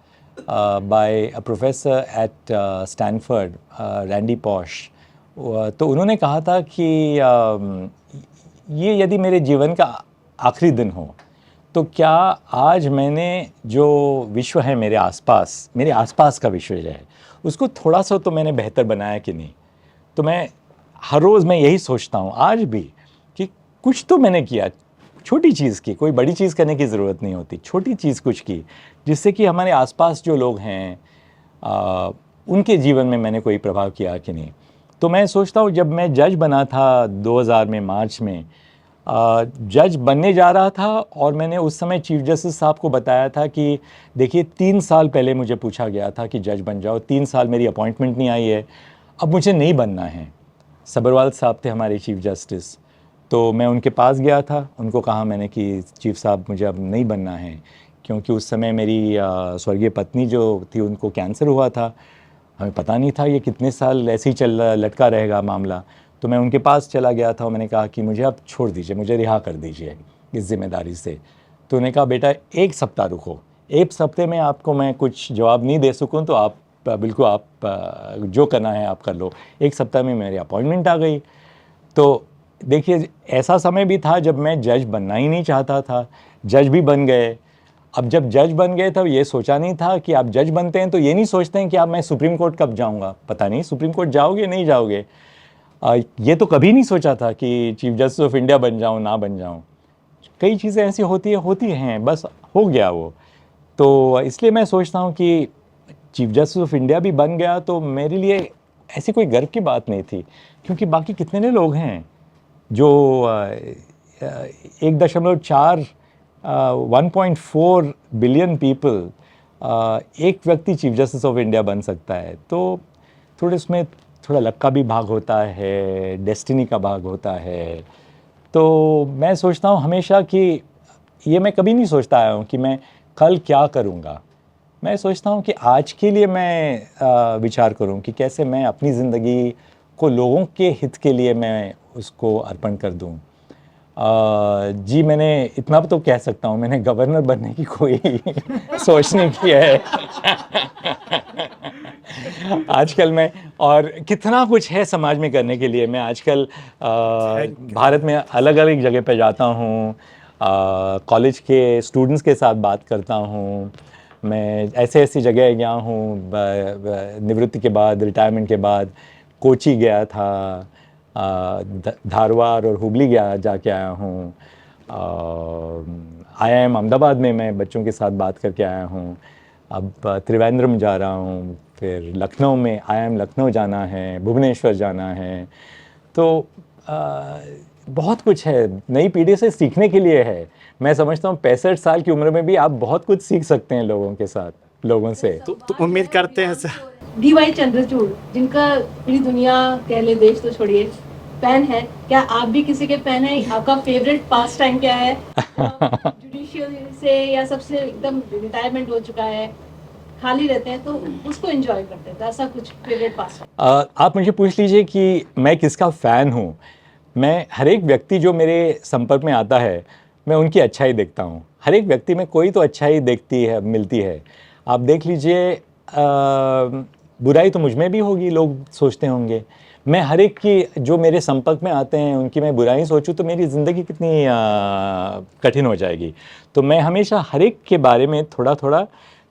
by a professor at Stanford, Randy Pausch. तो उन्होंने कहा था कि ये यदि मेरे जीवन का आखिरी दिन हो, तो क्या आज मैंने जो विश्व है मेरे आसपास का विश्व जो है, उसको थोड़ा सा तो मैंने बेहतर बनाया कि नहीं। तो मैं हर रोज़ मैं यही सोचता हूँ आज भी कि कुछ तो मैंने किया, छोटी चीज़ की, कोई बड़ी चीज़ करने की ज़रूरत नहीं होती, छोटी चीज़ कुछ की, जिससे कि हमारे आसपास जो लोग हैं उनके जीवन में मैंने कोई प्रभाव किया कि नहीं। तो मैं सोचता हूँ, जब मैं जज बना था 2000 में, मार्च में जज बनने जा रहा था, और मैंने उस समय चीफ जस्टिस साहब को बताया था कि देखिए 3 साल पहले मुझे पूछा गया था कि जज बन जाओ, 3 साल मेरी अपॉइंटमेंट नहीं आई है, अब मुझे नहीं बनना है। सबरवाल साहब थे हमारे चीफ जस्टिस, तो मैं उनके पास गया था, उनको कहा मैंने कि चीफ साहब मुझे अब नहीं बनना है, क्योंकि उस समय मेरी स्वर्गीय पत्नी जो थी उनको कैंसर हुआ था, हमें पता नहीं था ये कितने साल ऐसे ही लटका रहेगा मामला। तो मैं उनके पास चला गया था और मैंने कहा कि मुझे आप छोड़ दीजिए, मुझे रिहा कर दीजिए इस जिम्मेदारी से। तो उन्होंने कहा बेटा 1 सप्ताह रुको, 1 सप्ते में आपको मैं कुछ जवाब नहीं दे सकूं तो आप बिल्कुल आप जो करना है आप कर लो। 1 सप्ताह में मेरी अपॉइंटमेंट आ गई। तो देखिए ऐसा समय भी था जब मैं जज बनना ही नहीं चाहता था, जज भी बन गए। अब जब जज बन गए तब ये सोचा नहीं था कि आप जज बनते हैं तो ये नहीं सोचते हैं कि आप मैं सुप्रीम कोर्ट कब जाऊंगा, पता नहीं सुप्रीम कोर्ट जाओगे नहीं जाओगे। ये तो कभी नहीं सोचा था कि चीफ जस्टिस ऑफ इंडिया बन जाऊं ना बन जाऊं। कई चीज़ें ऐसी होती हैं, बस हो गया वो। तो इसलिए मैं सोचता हूँ कि चीफ जस्टिस ऑफ इंडिया भी बन गया तो मेरे लिए ऐसी कोई गर्व की बात नहीं थी, क्योंकि बाकी कितने लोग हैं जो 1.4 बिलियन पीपल, एक व्यक्ति चीफ जस्टिस ऑफ इंडिया बन सकता है। तो थोड़े उसमें थोड़ा लक का भी भाग होता है, डेस्टिनी का भाग होता है। तो मैं सोचता हूँ हमेशा कि ये मैं कभी नहीं सोचता आया हूँ कि मैं कल क्या करूँगा। मैं सोचता हूँ कि आज के लिए मैं विचार करूँ कि कैसे मैं अपनी ज़िंदगी को लोगों के हित के लिए मैं उसको अर्पण कर दूँ। जी मैंने इतना तो कह सकता हूँ, मैंने गवर्नर बनने की कोई सोच नहीं की है आजकल मैं, और कितना कुछ है समाज में करने के लिए। मैं आजकल भारत में अलग अलग जगह पे जाता हूँ, कॉलेज के स्टूडेंट्स के साथ बात करता हूँ। मैं ऐसी जगह गया हूँ निवृत्ति के बाद, रिटायरमेंट के बाद। कोची गया था, धारवाड़ और हुबली जाके आया हूँ। IIM अहमदाबाद में मैं बच्चों के साथ बात करके आया हूँ। अब त्रिवेंद्रम जा रहा हूँ, फिर लखनऊ में IIM लखनऊ जाना है, भुवनेश्वर जाना है। तो बहुत कुछ है, नई पीढ़ी से सीखने के लिए है। मैं समझता हूँ 65 साल की उम्र में भी आप बहुत कुछ सीख सकते हैं लोगों के साथ, लोगों से। तो उम्मीद करते हैं सर DY चंद्रचूड़, जिनका पूरी दुनिया कह ले, देश तो छोड़िए, फैन है, क्या आप भी किसी के फैन हैं? आपका फेवरेट पास टाइम क्या है? जुडिशियल से या सबसे एकदम रिटायरमेंट हो चुका है, खाली रहते हैं तो उसको एंजॉय करते हैं, तो ऐसा कुछ फेवरेट पास टाइम? आप मुझे पूछ लीजिए कि मैं किसका फ़ैन हूँ। मैं हर एक व्यक्ति जो मेरे संपर्क में आता है, मैं उनकी अच्छाई देखता हूँ। हर एक व्यक्ति में कोई तो अच्छाई मिलती है। आप देख लीजिए, बुराई तो मुझ में भी होगी, लोग सोचते होंगे। मैं हर एक की जो मेरे संपर्क में आते हैं उनकी मैं बुराई सोचूं तो मेरी ज़िंदगी कितनी कठिन हो जाएगी। तो मैं हमेशा हर एक के बारे में थोड़ा थोड़ा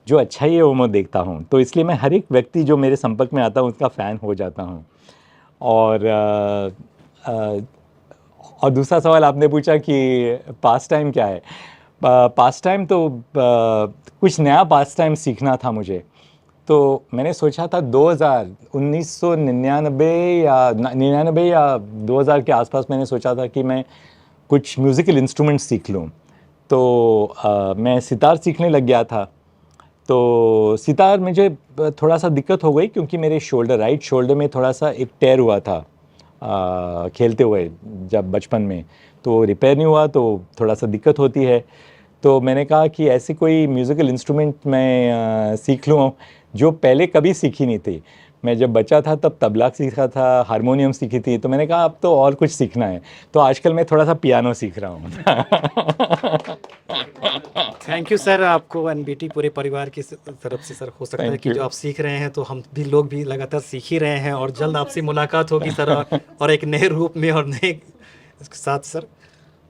जो अच्छाई है वो मैं देखता हूँ। तो इसलिए मैं हर एक व्यक्ति जो मेरे संपर्क में आता है उसका फ़ैन हो जाता हूँ। और दूसरा सवाल आपने पूछा कि पास टाइम क्या है। पास टाइम तो कुछ नया पास टाइम सीखना था मुझे। तो मैंने सोचा था 1999 या 2000 के आसपास मैंने सोचा था कि मैं कुछ म्यूज़िकल इंस्ट्रूमेंट सीख लूँ। तो मैं सितार सीखने लग गया था। तो सितार मुझे थोड़ा सा दिक्कत हो गई क्योंकि मेरे राइट शोल्डर में थोड़ा सा एक टेयर हुआ था खेलते हुए जब बचपन में। तो रिपेयर नहीं हुआ तो थोड़ा सा दिक्कत होती है। तो मैंने कहा कि ऐसी कोई म्यूज़िकल इंस्ट्रूमेंट मैं सीख लूँ जो पहले कभी सीखी नहीं थी। मैं जब बच्चा था तब तबला सीखा था, हारमोनियम सीखी थी। तो मैंने कहा अब तो और कुछ सीखना है। तो आजकल मैं थोड़ा सा पियानो सीख रहा हूँ। थैंक यू सर, आपको NBT पूरे परिवार की तरफ से सर। हो सकता है कि जो आप सीख रहे हैं तो हम भी लोग भी लगातार सीख ही रहे हैं, और जल्द आपसे मुलाकात होगी सर, और एक नए रूप में और नए साथ सर।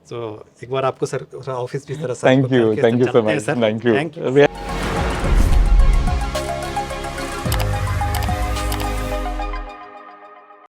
तो एक बार आपको सर ऑफिस भी तरह से thank you so much, thank you.